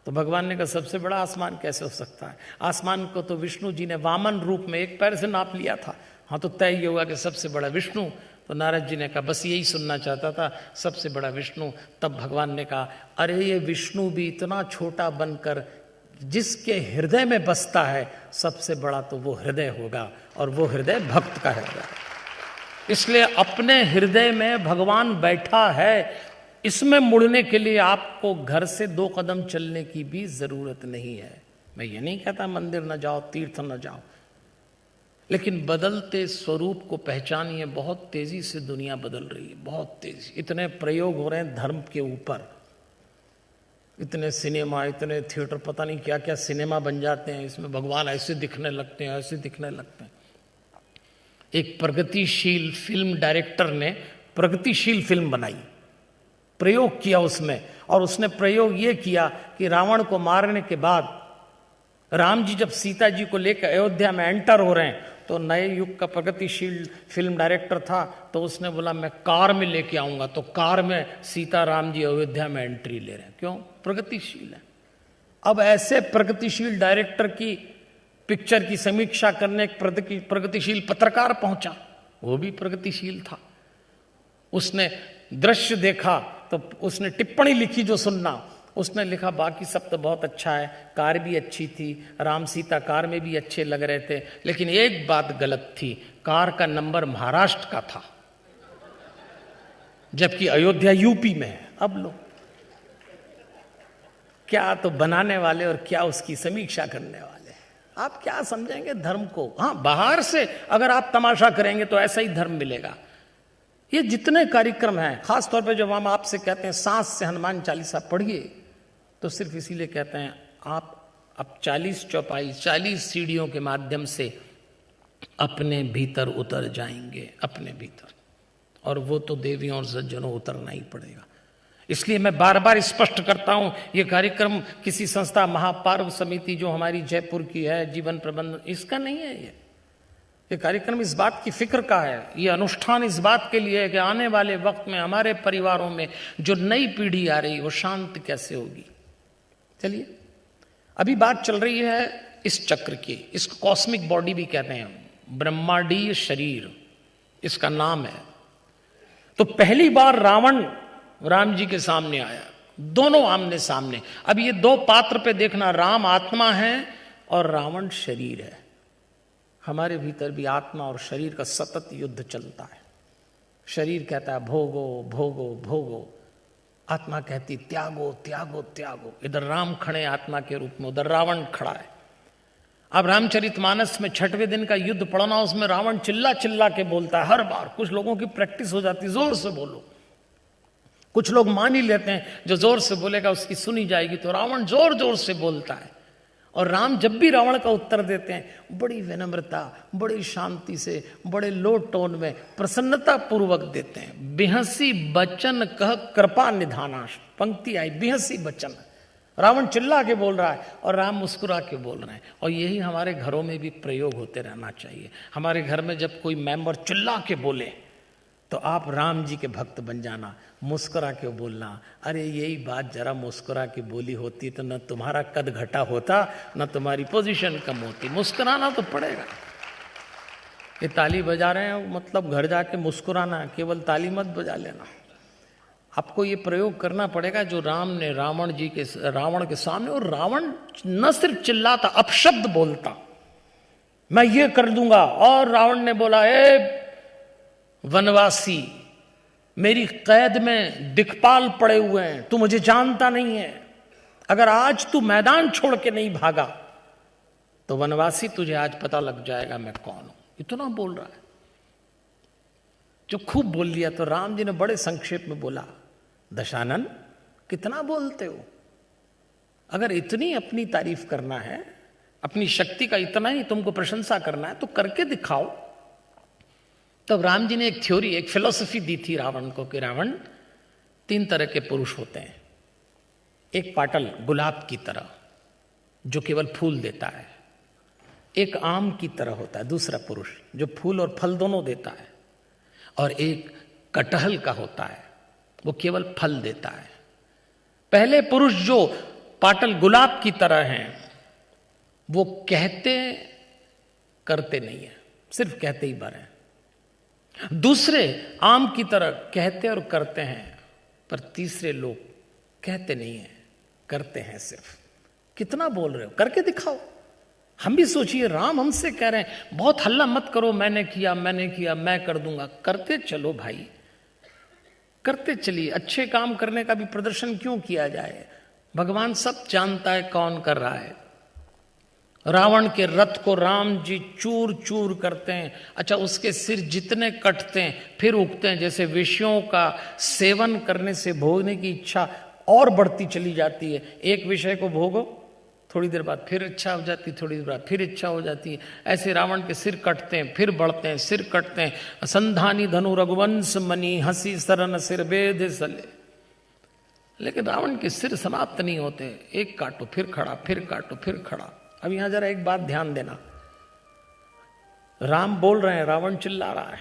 तो भगवान ने कहा सबसे बड़ा आसमान कैसे हो सकता है? आसमान को तो विष्णु जी ने वामन रूप में एक पैर से नाप लिया था। हाँ, तो तय ये हुआ कि सबसे बड़ा विष्णु। तो नारद जी ने कहा बस यही सुनना चाहता था, सबसे बड़ा विष्णु। तब भगवान ने कहा अरे ये विष्णु भी इतना छोटा बनकर जिसके हृदय में बसता है, सबसे बड़ा तो वो हृदय होगा, और वो हृदय भक्त का हृदय है। इसलिए अपने हृदय में भगवान बैठा है, इसमें मुड़ने के लिए आपको घर से 2 कदम चलने की भी जरूरत नहीं है। मैं ये नहीं कहता मंदिर न जाओ, तीर्थ न जाओ, लेकिन बदलते स्वरूप को पहचानिए। बहुत तेजी से दुनिया बदल रही है, बहुत तेजी। इतने प्रयोग हो रहे हैं धर्म के ऊपर, इतने सिनेमा, इतने थिएटर, पता नहीं क्या क्या सिनेमा बन जाते हैं। इसमें भगवान ऐसे दिखने लगते हैं, ऐसे दिखने लगते हैं। एक प्रगतिशील फिल्म डायरेक्टर ने प्रगतिशील फिल्म बनाई, प्रयोग किया उसमें, और उसने प्रयोग ये किया कि रावण को मारने के बाद राम जी जब सीता जी को लेकर अयोध्या में एंटर हो रहे हैं, तो नए युग का प्रगतिशील फिल्म डायरेक्टर था, तो उसने बोला मैं कार में लेके आऊंगा। तो कार में सीता राम जी अयोध्या में एंट्री ले रहे हैं। क्यों? प्रगतिशील है। अब ऐसे प्रगतिशील डायरेक्टर की पिक्चर की समीक्षा करने एक प्रगतिशील पत्रकार पहुंचा, वो भी प्रगतिशील था। उसने दृश्य देखा तो उसने टिप्पणी लिखी जो सुनना, उसने लिखा बाकी सब तो बहुत अच्छा है, कार भी अच्छी थी, राम सीता कार में भी अच्छे लग रहे थे, लेकिन एक बात गलत थी, कार का नंबर महाराष्ट्र का था, जबकि अयोध्या यूपी में है। अब लो, क्या तो बनाने वाले और क्या उसकी समीक्षा करने वाले। आप क्या समझेंगे धर्म को? हाँ, बाहर से अगर आप तमाशा करेंगे तो ऐसा ही धर्म मिलेगा। ये जितने कार्यक्रम हैं, खास तौर पे जब हम आपसे कहते हैं सांस से हनुमान चालीसा पढ़िए, तो सिर्फ इसीलिए कहते हैं आप अब 40 चौपाई 40 सीढ़ियों के माध्यम से अपने भीतर उतर जाएंगे, अपने भीतर। और वो तो देवियों और सज्जनों उतरना ही पड़ेगा। इसलिए मैं बार बार स्पष्ट करता हूं, ये कार्यक्रम किसी संस्था महापर्व समिति जो हमारी जयपुर की है, जीवन प्रबंधन, इसका नहीं है। ये कार्यक्रम इस बात की फिक्र का है, ये अनुष्ठान इस बात के लिए है कि आने वाले वक्त में हमारे परिवारों में जो नई पीढ़ी आ रही वो शांत कैसे होगी। चलिए, अभी बात चल रही है इस चक्र की, इसको कॉस्मिक बॉडी भी कहते हैं, ब्रह्मांडीय शरीर इसका नाम है। तो पहली बार रावण राम जी के सामने आया, दोनों आमने सामने। अब ये दो पात्र पे देखना, राम आत्मा है और रावण शरीर है। हमारे भीतर भी आत्मा और शरीर का सतत युद्ध चलता है। शरीर कहता है भोगो भोगो भोगो, आत्मा कहती त्यागो त्यागो त्यागो। इधर राम खड़े आत्मा के रूप में, उधर रावण खड़ा है। अब रामचरितमानस में 6वें दिन का युद्ध पढ़ना, उसमें रावण चिल्ला चिल्ला के बोलता है हर बार। कुछ लोगों की प्रैक्टिस हो जाती है, जोर से बोलो। कुछ लोग मान ही लेते हैं जो जोर से बोलेगा उसकी सुनी जाएगी, तो रावण जोर जोर से बोलता है। और राम जब भी रावण का उत्तर देते हैं बड़ी विनम्रता, बड़ी शांति से, बड़े लो टोन में, प्रसन्नता पूर्वक देते हैं। बिहसी बचन कह कृपा निधानाश, पंक्ति आई, बिहसी बचन। रावण चिल्ला के बोल रहा है और राम मुस्कुरा के बोल रहे हैं। और यही हमारे घरों में भी प्रयोग होते रहना चाहिए। हमारे घर में जब कोई मेंबर चिल्ला के बोले तो आप राम जी के भक्त बन जाना, मुस्कुरा के बोलना, अरे यही बात जरा मुस्कुरा के बोली होती तो न तुम्हारा कद घटा होता, न तुम्हारी पोजीशन कम होती। मुस्कुराना तो पड़ेगा। ये ताली बजा रहे हैं मतलब घर जाके मुस्कुराना, केवल ताली मत बजा लेना। आपको ये प्रयोग करना पड़ेगा जो राम ने रावण के सामने। और रावण न सिर्फ चिल्लाता, अपशब्द बोलता, मैं ये कर दूंगा। और रावण ने बोला, ए वनवासी, मेरी कैद में दिक्पाल पड़े हुए हैं, तू मुझे जानता नहीं है। अगर आज तू मैदान छोड़ के नहीं भागा तो वनवासी तुझे आज पता लग जाएगा मैं कौन हूं। इतना बोल रहा है। जो खूब बोल लिया तो राम जी ने बड़े संक्षेप में बोला, दशानन कितना बोलते हो? अगर इतनी अपनी तारीफ करना है, अपनी शक्ति का इतना ही तुमको प्रशंसा करना है तो करके दिखाओ। तब राम जी ने एक थ्योरी, एक फिलॉसफी दी थी रावण को कि रावण, 3 तरह के पुरुष होते हैं। एक पाटल गुलाब की तरह जो केवल फूल देता है, एक आम की तरह होता है दूसरा पुरुष जो फूल और फल दोनों देता है, और एक कटहल का होता है वो केवल फल देता है। पहले पुरुष जो पाटल गुलाब की तरह हैं वो कहते करते नहीं है, सिर्फ कहते ही भर हैं। दूसरे आम की तरह कहते और करते हैं, पर तीसरे लोग कहते नहीं है, करते हैं सिर्फ। कितना बोल रहे हो, करके दिखाओ। हम भी सोचिए, राम हमसे कह रहे हैं बहुत हल्ला मत करो, मैंने किया मैं कर दूंगा। करते चलो भाई, करते चलिए। अच्छे काम करने का भी प्रदर्शन क्यों किया जाए? भगवान सब जानता है कौन कर रहा है। रावण के रथ को राम जी चूर चूर करते हैं। अच्छा, उसके सिर जितने कटते हैं फिर उगते हैं। जैसे विषयों का सेवन करने से भोगने की इच्छा और बढ़ती चली जाती है। एक विषय को भोगो, थोड़ी देर बाद फिर इच्छा हो जाती है, थोड़ी देर बाद फिर इच्छा हो जाती है। ऐसे रावण के सिर कटते हैं, फिर बढ़ते हैं, सिर कटते हैं। संधानी धनु रघुवंश मणि, हंसी सरन सिर बेद सले। लेकिन रावण के सिर समाप्त नहीं होते। एक काटो फिर खड़ा, फिर काटो फिर खड़ा। अब यहां जरा एक बात ध्यान देना, राम बोल रहे हैं, रावण चिल्ला रहा है।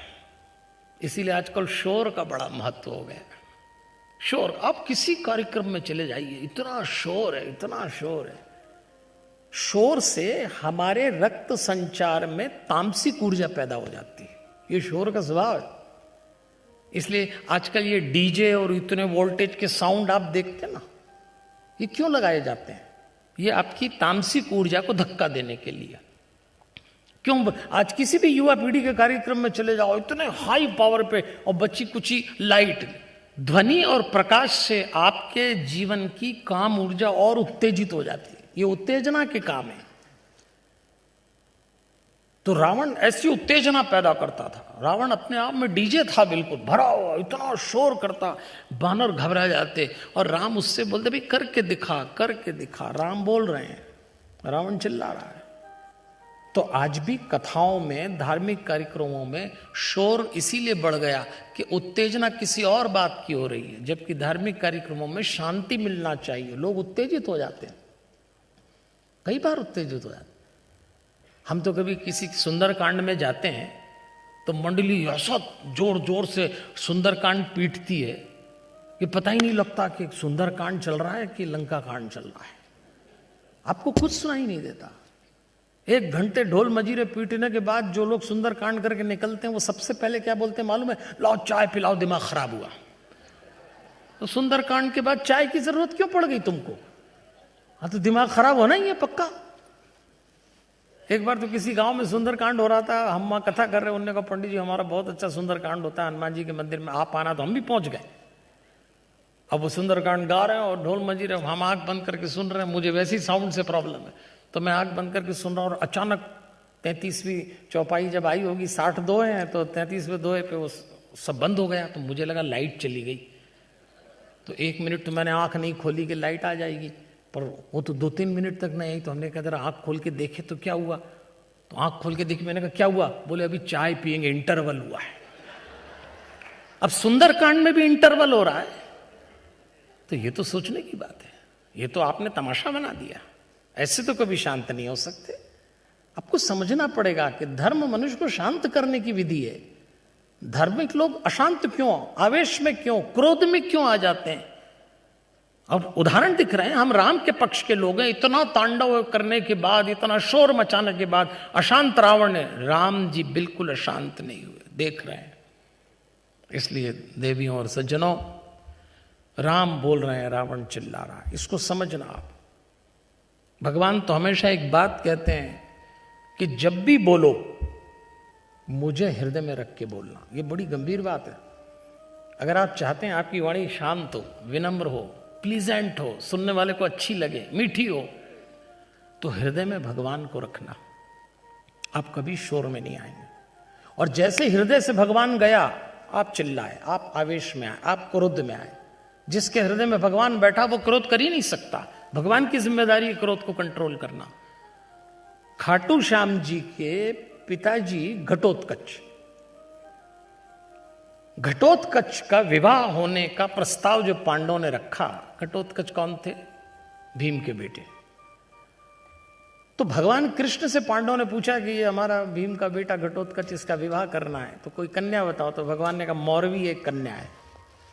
इसीलिए आजकल शोर का बड़ा महत्व हो गया। शोर, आप किसी कार्यक्रम में चले जाइए, इतना शोर है, इतना शोर है। शोर से हमारे रक्त संचार में तामसिक ऊर्जा पैदा हो जाती है। ये शोर का स्वभाव है। इसलिए आजकल ये डीजे और इतने वोल्टेज के साउंड आप देखते हैं ना, ये क्यों लगाए जाते हैं? ये आपकी तामसिक ऊर्जा को धक्का देने के लिए। क्यों? आज किसी भी युवा पीढ़ी के कार्यक्रम में चले जाओ, इतने हाई पावर पे और बच्ची कुची लाइट, ध्वनि और प्रकाश से आपके जीवन की काम ऊर्जा और उत्तेजित हो जाती है। ये उत्तेजना के काम है। तो रावण ऐसी उत्तेजना पैदा करता था। रावण अपने आप में डीजे था, बिल्कुल भरा हुआ, इतना शोर करता, बानर घबरा जाते और राम उससे बोलते भाई करके दिखा, करके दिखा। राम बोल रहे हैं, रावण चिल्ला रहा है। तो आज भी कथाओं में, धार्मिक कार्यक्रमों में शोर इसीलिए बढ़ गया कि उत्तेजना किसी और बात की हो रही है, जबकि धार्मिक कार्यक्रमों में शांति मिलना चाहिए। लोग उत्तेजित हो जाते हैं, कई बार उत्तेजित हो जाते हैं। हम तो कभी किसी सुंदरकांड में जाते हैं तो मंडली ऐसा जोर जोर से सुंदरकांड पीटती है कि पता ही नहीं लगता कि सुंदरकांड चल रहा है कि लंका कांड चल रहा है। आपको कुछ सुनाई नहीं देता। 1 घंटे ढोल मजीरे पीटने के बाद जो लोग सुंदरकांड करके निकलते हैं वो सबसे पहले क्या बोलते हैं मालूम है? लाओ चाय पिलाओ, दिमाग खराब हुआ। तो सुंदरकांड के बाद चाय की जरूरत क्यों पड़ गई तुमको? हाँ, तो दिमाग खराब होना ही है पक्का। एक बार तो किसी गांव में सुंदरकांड हो रहा था, हम वहां कथा कर रहे, उन्होंने कहा पंडित जी हमारा बहुत अच्छा सुंदरकांड होता है हनुमान जी के मंदिर में, आप आना। तो हम भी पहुंच गए। अब वो सुंदरकांड गा रहे हैं और ढोल मजीरे, हम आंख बंद करके सुन रहे हैं। मुझे वैसी साउंड से प्रॉब्लम है तो मैं आंख बंद करके सुन रहा हूँ और अचानक 33वीं चौपाई जब आई होगी, 60 दोहे हैं, तो 33वें दोहे पे वो सब बंद हो गया। तो मुझे लगा लाइट चली गई। तो 1 मिनट तो मैंने आंख नहीं खोली कि लाइट आ जाएगी, पर वो तो 2-3 मिनट तक नहीं आई। तो हमने कहा जरा आंख खोल के देखे तो क्या हुआ। तो आंख खोल के देखी, मैंने कहा क्या हुआ? बोले अभी चाय पियेंगे, इंटरवल हुआ है। अब सुंदरकांड में भी इंटरवल हो रहा है। तो ये तो सोचने की बात है। ये तो आपने तमाशा बना दिया। ऐसे तो कभी शांत नहीं हो सकते। आपको समझना पड़ेगा कि धर्म मनुष्य को शांत करने की विधि है। धार्मिक लोग अशांत क्यों, आवेश में क्यों, क्रोध में क्यों आ जाते हैं? अब उदाहरण दिख रहे हैं। हम राम के पक्ष के लोग हैं। इतना तांडव करने के बाद, इतना शोर मचाने के बाद अशांत रावण है। राम जी बिल्कुल अशांत नहीं हुए, देख रहे हैं। इसलिए देवियों और सज्जनों, राम बोल रहे हैं, रावण चिल्ला रहा है। इसको समझना आप। भगवान तो हमेशा एक बात कहते हैं कि जब भी बोलो मुझे हृदय में रख के बोलना। ये बड़ी गंभीर बात है। अगर आप चाहते हैं आपकी वाणी शांत हो, विनम्र हो, प्लीजेंट हो, सुनने वाले को अच्छी लगे, मीठी हो, तो हृदय में भगवान को रखना। आप कभी शोर में नहीं आएंगे। और जैसे हृदय से भगवान गया, आप चिल्लाए, आप आवेश में आए, आप क्रोध में आए। जिसके हृदय में भगवान बैठा वो क्रोध कर ही नहीं सकता। भगवान की जिम्मेदारी है क्रोध को कंट्रोल करना। खाटू श्याम जी के पिताजी घटोत्कच, घटोत्कच का विवाह होने का प्रस्ताव जो पांडवों ने रखा। घटोत्कच कौन थे? भीम के बेटे। तो भगवान कृष्ण से पांडवों ने पूछा कि ये हमारा भीम का बेटा घटोत्कच, इसका विवाह करना है, तो कोई कन्या बताओ। तो भगवान ने कहा मौरवी एक कन्या है।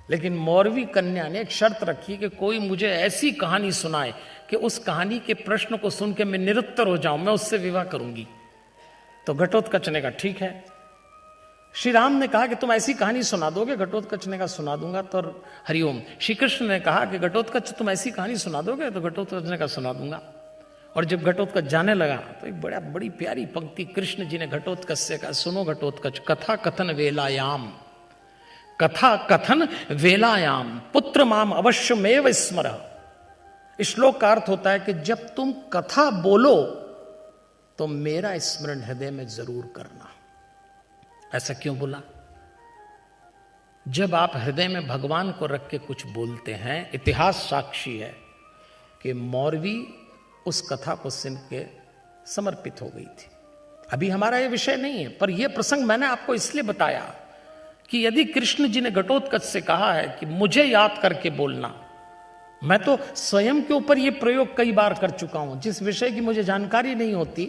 लेकिन मौरवी कन्या ने एक शर्त रखी कि कोई मुझे ऐसी कहानी सुनाए कि उस कहानी के प्रश्न को सुन के मैं निरुत्तर हो जाऊं, मैं उससे विवाह करूंगी। तो घटोत्कच ने कहा ठीक है। श्री राम ने कहा कि तुम ऐसी कहानी सुना दोगे? घटोत्कच ने कहा सुना दूंगा। तो हरिओम। श्री कृष्ण ने कहा कि घटोत्कच तुम ऐसी कहानी सुना दोगे? तो घटोत्कच ने कहा सुना दूंगा। और जब घटोत्कच जाने लगा तो एक बड़ी प्यारी पंक्ति कृष्ण जी ने घटोत्कच से कहा, सुनो घटोत्कच, कथा कथन वेलायाम, कथा कथन वेलायाम पुत्र माम अवश्यमेव स्मर। श्लोक का अर्थ होता है कि जब तुम कथा बोलो तो मेरा स्मरण हृदय में जरूर करना। ऐसा क्यों बोला? जब आप हृदय में भगवान को रख के कुछ बोलते हैं, इतिहास साक्षी है कि मौरवी उस कथा को सुन के समर्पित हो गई थी। अभी हमारा यह विषय नहीं है, पर यह प्रसंग मैंने आपको इसलिए बताया कि यदि कृष्ण जी ने घटोत्कच से कहा है कि मुझे याद करके बोलना, मैं तो स्वयं के ऊपर यह प्रयोग कई बार कर चुका हूं। जिस विषय की मुझे जानकारी नहीं होती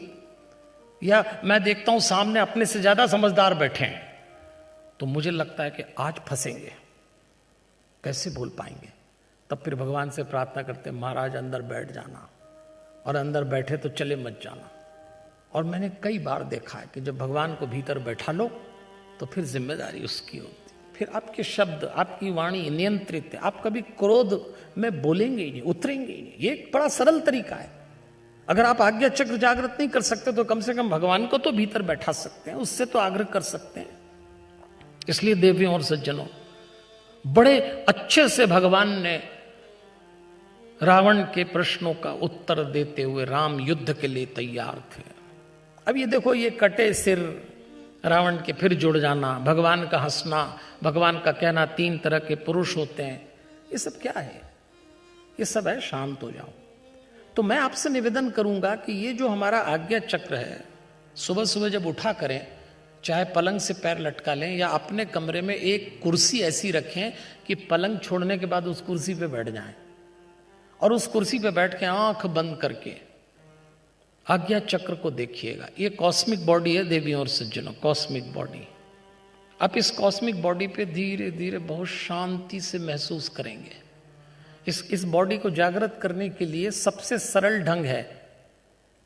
या मैं देखता हूं सामने अपने से ज्यादा समझदार बैठे हैं, तो मुझे लगता है कि आज फंसेंगे, कैसे बोल पाएंगे। तब फिर भगवान से प्रार्थना करते, महाराज अंदर बैठ जाना, और अंदर बैठे तो चले मत जाना। और मैंने कई बार देखा है कि जब भगवान को भीतर बैठा लो तो फिर जिम्मेदारी उसकी होती। फिर आपके शब्द, आपकी वाणी नियंत्रित है। आप कभी क्रोध में बोलेंगे ही नहीं, उतरेंगे ही नहीं। ये एक बड़ा सरल तरीका है। अगर आप आज्ञा चक्र जागृत नहीं कर सकते तो कम से कम भगवान को तो भीतर बैठा सकते हैं, उससे तो आग्रह कर सकते हैं। इसलिए देवियों और सज्जनों, बड़े अच्छे से भगवान ने रावण के प्रश्नों का उत्तर देते हुए राम युद्ध के लिए तैयार थे। अब ये देखो, ये कटे सिर रावण के फिर जुड़ जाना, भगवान का हंसना, भगवान का कहना 3 तरह के पुरुष होते हैं, ये सब क्या है? ये सब है शांत हो जाओ। तो मैं आपसे निवेदन करूंगा कि ये जो हमारा आज्ञा चक्र है, सुबह सुबह जब उठा करें, चाहे पलंग से पैर लटका लें या अपने कमरे में एक कुर्सी ऐसी रखें कि पलंग छोड़ने के बाद उस कुर्सी पे बैठ जाएं और उस कुर्सी पे बैठ के आंख बंद करके आज्ञा चक्र को देखिएगा। ये कॉस्मिक बॉडी है देवियों और सज्जनों, कॉस्मिक बॉडी। आप इस कॉस्मिक बॉडी पे धीरे धीरे बहुत शांति से महसूस करेंगे। इस बॉडी को जागृत करने के लिए सबसे सरल ढंग है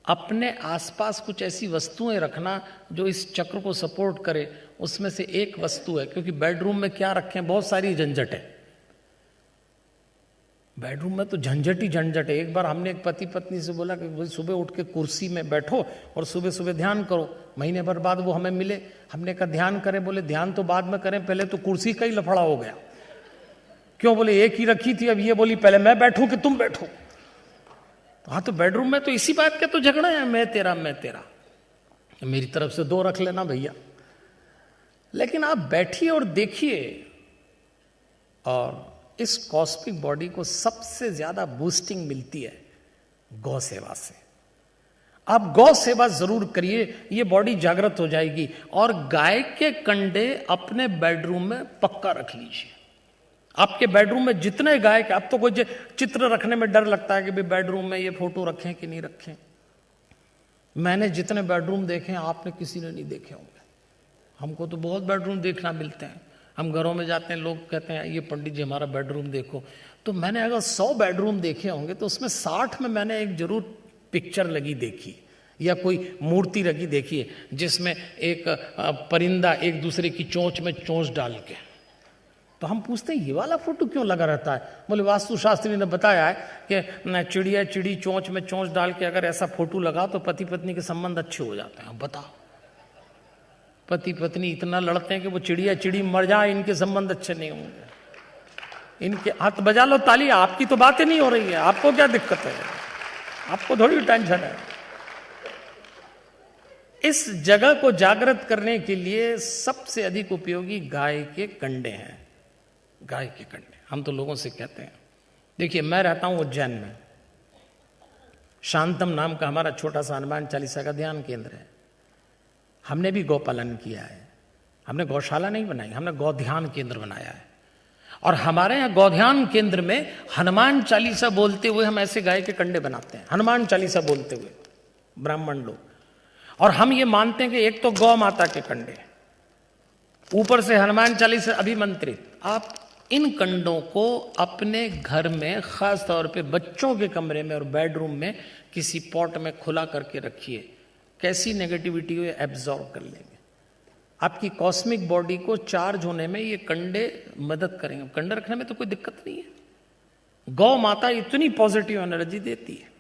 अपने आसपास कुछ ऐसी वस्तुएं रखना जो इस चक्र को सपोर्ट करे। उसमें से एक वस्तु है, क्योंकि बेडरूम में क्या रखें, बहुत सारी झंझट है। बेडरूम में तो झंझट ही झंझट है। एक बार हमने एक पति पत्नी से बोला कि भाई सुबह उठ के कुर्सी में बैठो और सुबह सुबह ध्यान करो। महीने भर बाद वो हमें मिले, हमने कहा ध्यान करें। बोले ध्यान तो बाद में करें, पहले तो कुर्सी का ही लफड़ा हो गया। क्यों? बोले एक ही रखी थी, अब ये बोली पहले मैं बैठूं कि तुम बैठो। हाँ, तो बेडरूम में तो इसी बात का तो झगड़ा है, मैं तेरा मैं तेरा। मेरी तरफ से 2 रख लेना भैया। लेकिन आप बैठिए और देखिए, और इस कॉस्मिक बॉडी को सबसे ज्यादा बूस्टिंग मिलती है गौ सेवा से। आप गौ सेवा जरूर करिए, ये बॉडी जागृत हो जाएगी। और गाय के कंडे अपने बेडरूम में पक्का रख लीजिए। आपके बेडरूम में जितने गाय के, अब तो कोई चित्र रखने में डर लगता है कि भाई बेडरूम में ये फोटो रखें कि नहीं रखें। मैंने जितने बेडरूम देखे हैं, आपने किसी ने नहीं देखे होंगे। हमको तो बहुत बेडरूम देखना मिलते हैं। हम घरों में जाते हैं, लोग कहते हैं ये पंडित जी हमारा बेडरूम देखो। तो मैंने अगर 100 बेडरूम देखे होंगे तो उसमें 60 में मैंने एक जरूर पिक्चर लगी देखी या कोई मूर्ति लगी देखी है, जिसमें एक परिंदा एक दूसरे की चोंच में चोंच डाल के। तो हम पूछते हैं ये वाला फोटो क्यों लगा रहता है? बोले वास्तुशास्त्री ने बताया है कि चिड़िया चिड़ी चोंच में चोंच डाल के अगर ऐसा फोटो लगा तो पति पत्नी के संबंध अच्छे हो जाते हैं। बताओ, पति पत्नी इतना लड़ते हैं कि वो चिड़िया चिड़ी मर जाए, इनके संबंध अच्छे नहीं होंगे। इनके हाथ बजा लो ताली, आपकी तो बातें नहीं हो रही है, आपको क्या दिक्कत है? आपको थोड़ी टेंशन है। इस जगह को जागृत करने के लिए सबसे अधिक उपयोगी गाय के कंडे हैं। गाय के कंडे हम तो लोगों से कहते हैं। देखिए, मैं रहता हूं उज्जैन में, शांतम नाम का हमारा छोटा सा हनुमान चालीसा का ध्यान केंद्र है। हमने भी गौपालन किया है। हमने गौशाला नहीं बनाई, हमने गौ ध्यान केंद्र बनाया है। और हमारे यहाँ गौ ध्यान केंद्र में हनुमान चालीसा बोलते हुए हम ऐसे गाय के कंडे बनाते हैं। हनुमान चालीसा बोलते हुए ब्राह्मण लोग। और हम ये मानते हैं कि एक तो गौ माता के कंडे, ऊपर से हनुमान चालीसा अभिमंत्रित। आप इन कंडों को अपने घर में, खास तौर पे बच्चों के कमरे में और बेडरूम में किसी पॉट में खुला करके रखिए। कैसी नेगेटिविटी हो एब्जॉर्ब कर लेंगे। आपकी कॉस्मिक बॉडी को चार्ज होने में ये कंडे मदद करेंगे। कंडे रखने में तो कोई दिक्कत नहीं है। गौ माता इतनी पॉजिटिव एनर्जी देती है,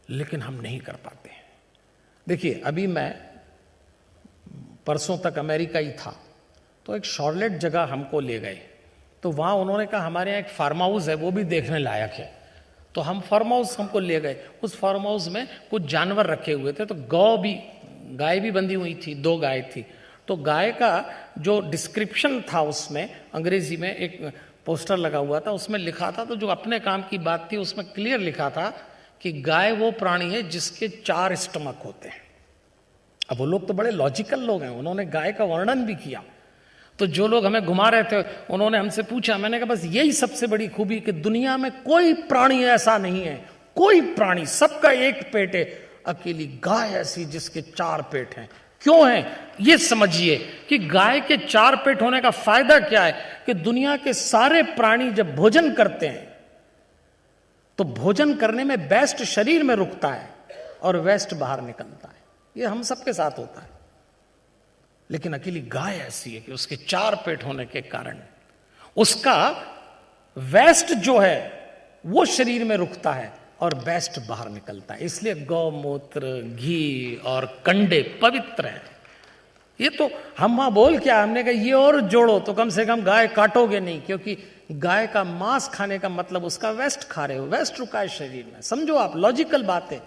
लेकिन हम नहीं कर पाते। देखिए, अभी मैं परसों तक अमेरिका ही था, तो एक शॉर्लेट जगह हमको ले गए। तो वहाँ उन्होंने कहा हमारे यहाँ एक फार्म हाउस है, वो भी देखने लायक है। तो हम फार्म हाउस हमको ले गए। उस फार्म हाउस में कुछ जानवर रखे हुए थे, तो गाय भी बंधी हुई थी, 2 गाय थी। तो गाय का जो डिस्क्रिप्शन था उसमें अंग्रेजी में एक पोस्टर लगा हुआ था, उसमें लिखा था, तो जो अपने काम की बात थी उसमें क्लियर लिखा था कि गाय वो प्राणी है जिसके 4 स्टमक होते हैं। अब वो लोग तो बड़े लॉजिकल लोग हैं, उन्होंने गाय का वर्णन भी किया। तो जो लोग हमें घुमा रहे थे उन्होंने हमसे पूछा, मैंने कहा बस यही सबसे बड़ी खूबी कि दुनिया में कोई प्राणी ऐसा नहीं है, कोई प्राणी, सबका एक पेट है, अकेली गाय ऐसी जिसके 4 पेट हैं। क्यों है ये समझिए कि गाय के 4 पेट होने का फायदा क्या है कि दुनिया के सारे प्राणी जब भोजन करते हैं तो भोजन करने में वेस्ट शरीर में रुकता है और वेस्ट बाहर निकलता है। ये हम सबके साथ होता है, लेकिन अकेली गाय ऐसी है कि उसके 4 पेट होने के कारण उसका वेस्ट जो है वो शरीर में रुकता है और बेस्ट बाहर निकलता है। इसलिए गौमूत्र, घी और कंडे पवित्र हैं। ये तो हम वहां बोल क्या, हमने कहा ये और जोड़ो तो कम से कम गाय काटोगे नहीं, क्योंकि गाय का मांस खाने का मतलब उसका वेस्ट खा रहे हो, वेस्ट रुका है शरीर में। समझो आप, लॉजिकल बात है।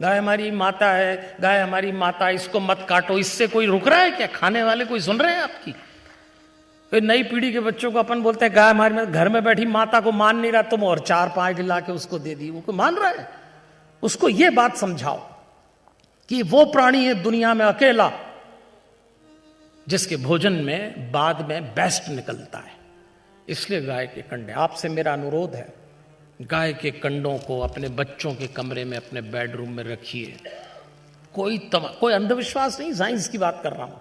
गाय हमारी माता है, गाय हमारी माता, इसको मत काटो, इससे कोई रुक रहा है क्या? खाने वाले कोई सुन रहे हैं आपकी? कोई नई पीढ़ी के बच्चों को अपन बोलते हैं गाय हमारी, घर में बैठी माता को मान नहीं रहा तुम, और 4-5 ला के उसको दे दी, वो कोई मान रहा है? उसको ये बात समझाओ कि वो प्राणी है दुनिया में अकेला जिसके भोजन में बाद में बेस्ट निकलता है। इसलिए गाय के कंडे, आपसे मेरा अनुरोध है, गाय के कंडों को अपने बच्चों के कमरे में, अपने बेडरूम में रखिए। कोई अंधविश्वास नहीं, साइंस की बात कर रहा हूं,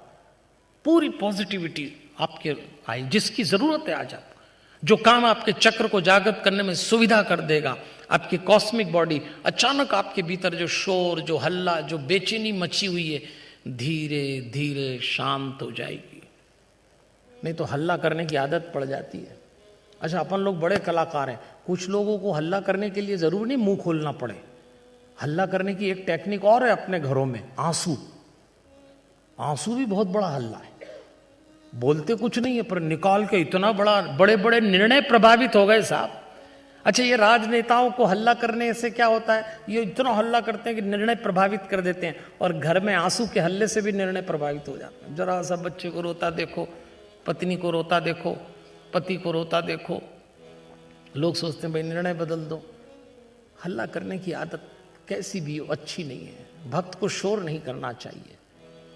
पूरी पॉजिटिविटी आपके आई, जिसकी जरूरत है आज आपको, जो काम आपके चक्र को जागृत करने में सुविधा कर देगा, आपकी कॉस्मिक बॉडी, अचानक आपके भीतर जो शोर, जो हल्ला, जो बेचैनी मची हुई है, धीरे धीरे शांत हो जाएगी। नहीं तो हल्ला करने की आदत पड़ जाती है। अच्छा, अपन लोग बड़े कलाकार हैं, कुछ लोगों को हल्ला करने के लिए जरूर नहीं मुंह खोलना पड़े। हल्ला करने की एक टेक्निक और है अपने घरों में, आंसू। आंसू भी बहुत बड़ा हल्ला है, बोलते कुछ नहीं है पर निकाल के इतना बड़े बड़े निर्णय प्रभावित हो गए साहब। अच्छा, ये राजनेताओं को हल्ला करने से क्या होता है, ये इतना हल्ला करते हैं कि निर्णय प्रभावित कर देते हैं, और घर में आंसू के हल्ले से भी निर्णय प्रभावित हो जाते हैं। जरा सा बच्चे को रोता देखो, पत्नी को रोता देखो, पति को रोता देखो, लोग सोचते हैं भाई निर्णय बदल दो। हल्ला करने की आदत कैसी भी हो अच्छी नहीं है, भक्त को शोर नहीं करना चाहिए।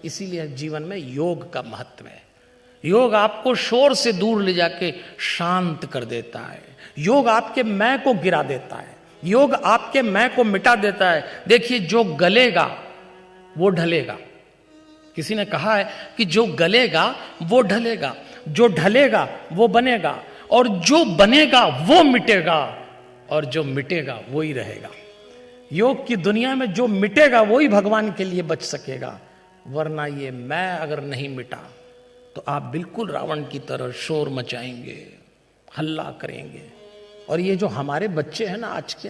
इसीलिए जीवन में योग का महत्व है। योग आपको शोर से दूर ले जाके शांत कर देता है। योग आपके मैं को गिरा देता है, योग आपके मैं को मिटा देता है। देखिए, जो गलेगा वो ढलेगा। किसी ने कहा है कि जो गलेगा वो ढलेगा, जो ढलेगा वो बनेगा, और जो बनेगा वो मिटेगा, और जो मिटेगा वो ही रहेगा। योग की दुनिया में जो मिटेगा वो ही भगवान के लिए बच सकेगा, वरना ये मैं अगर नहीं मिटा तो आप बिल्कुल रावण की तरह शोर मचाएंगे, हल्ला करेंगे। और ये जो हमारे बच्चे हैं ना आज के,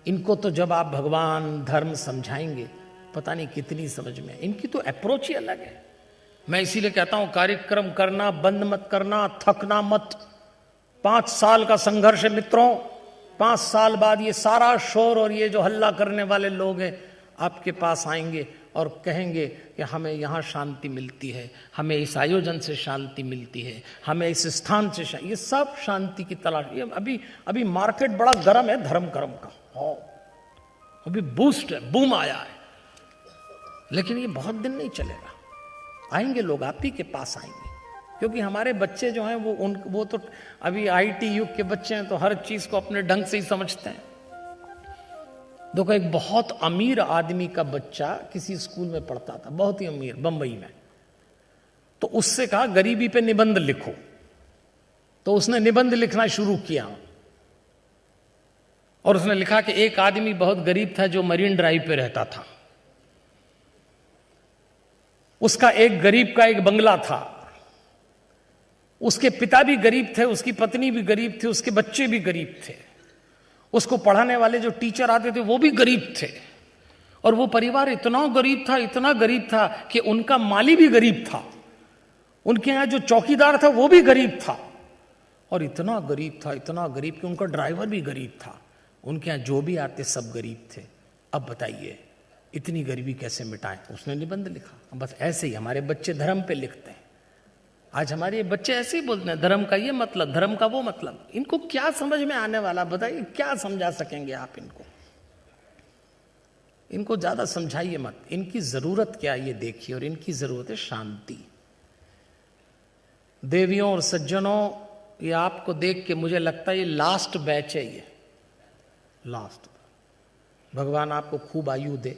इनको तो जब आप भगवान धर्म समझाएंगे, पता नहीं कितनी समझ में। इनकी तो अप्रोच ही अलग है। मैं इसीलिए कहता हूं, कार्यक्रम करना बंद मत करना, थकना मत। 5 साल का संघर्ष है मित्रों। 5 साल बाद ये सारा शोर और ये जो हल्ला करने वाले लोग हैं आपके पास आएंगे और कहेंगे कि हमें यहाँ शांति मिलती है, हमें इस आयोजन से शांति मिलती है, हमें इस स्थान से ये सब शांति की तलाश। ये अभी मार्केट बड़ा गर्म है धर्म कर्म का, अभी बूस्ट है, बूम आया है, लेकिन ये बहुत दिन नहीं चलेगा। आएंगे लोग, आप ही के पास आएंगे, क्योंकि हमारे बच्चे जो हैं वो तो अभी आईटी युग के बच्चे हैं, तो हर चीज को अपने ढंग से ही समझते हैं। देखो, एक बहुत अमीर आदमी का बच्चा किसी स्कूल में पढ़ता था, बहुत ही अमीर, बंबई में। तो उससे कहा गरीबी पे निबंध लिखो, तो उसने निबंध लिखना शुरू किया, और उसने लिखा कि एक आदमी बहुत गरीब था जो मरीन ड्राइव पे रहता था। उसका एक गरीब का एक बंगला था, उसके पिता भी गरीब थे, उसकी पत्नी भी गरीब थी, उसके बच्चे भी गरीब थे, उसको पढ़ाने वाले जो टीचर आते थे वो भी गरीब थे, और वो परिवार इतना गरीब था, इतना गरीब था कि उनका माली भी गरीब था, उनके यहां जो चौकीदार था वो भी गरीब था, और इतना गरीब था, इतना गरीब कि उनका ड्राइवर भी गरीब था। उनके यहां जो भी आते सब गरीब थे। अब बताइए इतनी गरीबी कैसे मिटाएं? उसने निबंध लिखा। बस ऐसे ही हमारे बच्चे धर्म पे लिखते हैं। आज हमारे बच्चे ऐसे ही बोलते हैं, धर्म का ये मतलब, धर्म का वो मतलब। इनको क्या समझ में आने वाला, बताइए क्या समझा सकेंगे आप इनको? इनको ज्यादा समझाइए मत, इनकी जरूरत क्या है ये देखिए, और इनकी जरूरत है शांति। देवियों और सज्जनों, ये आपको देख के मुझे लगता है ये लास्ट बैच है, ये लास्ट। भगवान आपको खूब आयु दे,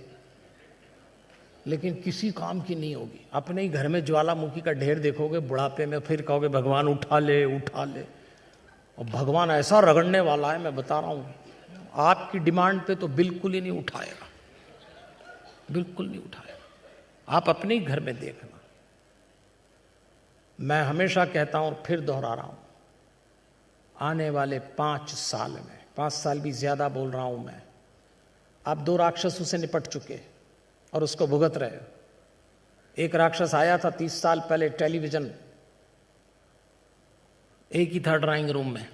लेकिन किसी काम की नहीं होगी। अपने ही घर में ज्वालामुखी का ढेर देखोगे बुढ़ापे में, फिर कहोगे भगवान उठा ले उठा ले, और भगवान ऐसा रगड़ने वाला है, मैं बता रहा हूं, आपकी डिमांड पे तो बिल्कुल ही नहीं उठाएगा, बिल्कुल नहीं उठाएगा। आप अपने ही घर में देखना। मैं हमेशा कहता हूं और फिर दोहरा रहा हूं, आने वाले 5 साल में, 5 साल भी ज्यादा बोल रहा हूं मैं, आप 2 राक्षसों से निपट चुके और उसको भुगत रहे हो। एक राक्षस आया था 30 साल पहले, टेलीविजन एक ही था ड्राइंग रूम में,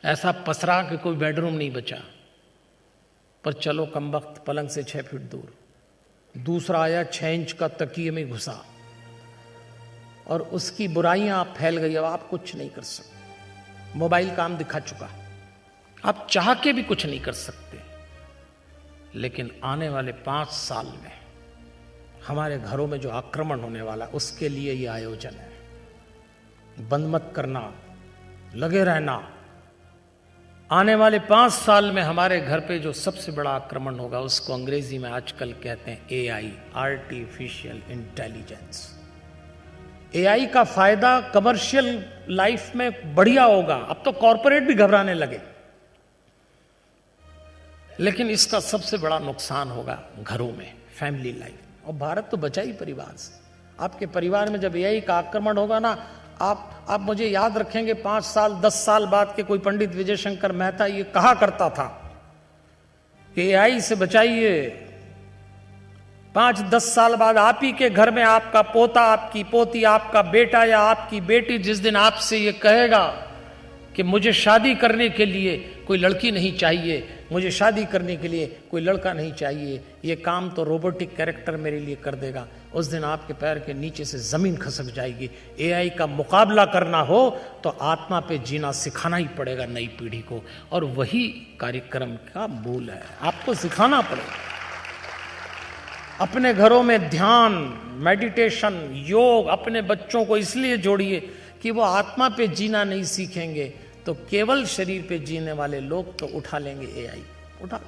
ऐसा पसरा कि कोई बेडरूम नहीं बचा। पर चलो कम वक्त पलंग से 6 फीट दूर। दूसरा आया 6 इंच का तकिए में घुसा और उसकी बुराइयां फैल गई। अब आप कुछ नहीं कर सकते, मोबाइल काम दिखा चुका, आप चाह के भी कुछ नहीं कर सकते। लेकिन आने वाले 5 साल में हमारे घरों में जो आक्रमण होने वाला, उसके लिए ये आयोजन है। बंद मत करना, लगे रहना। आने वाले 5 साल में हमारे घर पे जो सबसे बड़ा आक्रमण होगा, उसको अंग्रेजी में आजकल कहते हैं एआई, आर्टिफिशियल इंटेलिजेंस। एआई का फायदा कमर्शियल लाइफ में बढ़िया होगा, अब तो कॉरपोरेट भी घबराने लगे। लेकिन इसका सबसे बड़ा नुकसान होगा घरों में, फैमिली लाइफ। और भारत तो बचा ही परिवार से। आपके परिवार में जब एआई का आक्रमण होगा ना, आप मुझे याद रखेंगे 5 साल 10 साल बाद के कोई पंडित विजय शंकर मेहता ये कहा करता था कि एआई से बचाइए। 5-10 साल बाद आप ही के घर में आपका पोता, आपकी पोती, आपका बेटा या आपकी बेटी जिस दिन आपसे ये कहेगा कि मुझे शादी करने के लिए कोई लड़की नहीं चाहिए, मुझे शादी करने के लिए कोई लड़का नहीं चाहिए, ये काम तो रोबोटिक कैरेक्टर मेरे लिए कर देगा, उस दिन आपके पैर के नीचे से जमीन खसक जाएगी। एआई का मुकाबला करना हो तो आत्मा पे जीना सिखाना ही पड़ेगा नई पीढ़ी को, और वही कार्यक्रम का मूल है। आपको सिखाना पड़ेगा। अपने घरों में ध्यान, मेडिटेशन, योग अपने बच्चों को इसलिए जोड़िए कि वो आत्मा पे जीना नहीं सीखेंगे तो केवल शरीर पे जीने वाले लोग तो उठा लेंगे एआई, उठा।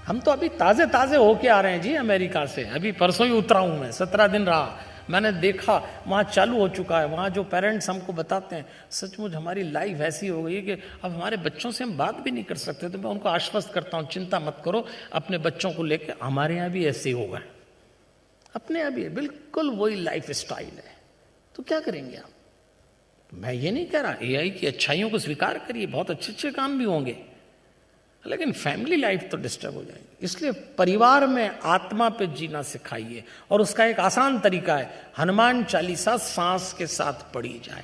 हम तो अभी ताजे ताजे होके आ रहे हैं जी अमेरिका से। अभी परसों ही उतरा हूं मैं, 17 दिन रहा। मैंने देखा वहां चालू हो चुका है। वहां जो पेरेंट्स हमको बताते हैं, सचमुच हमारी लाइफ ऐसी हो गई है कि अब हमारे बच्चों से हम बात भी नहीं कर सकते। तो मैं उनको आश्वस्त करता हूं, चिंता मत करो, अपने बच्चों को लेकर हमारे यहाँ भी ऐसे होगा। अपने यहाँ भी बिल्कुल वही लाइफ स्टाइल है। तो क्या करेंगे आप? मैं ये नहीं कह रहा, एआई की अच्छाइयों को स्वीकार करिए, बहुत अच्छे अच्छे काम भी होंगे, लेकिन फैमिली लाइफ तो डिस्टर्ब हो जाएगी। इसलिए परिवार में आत्मा पे जीना सिखाइए। और उसका एक आसान तरीका है, हनुमान चालीसा सांस के साथ पढ़ी जाए।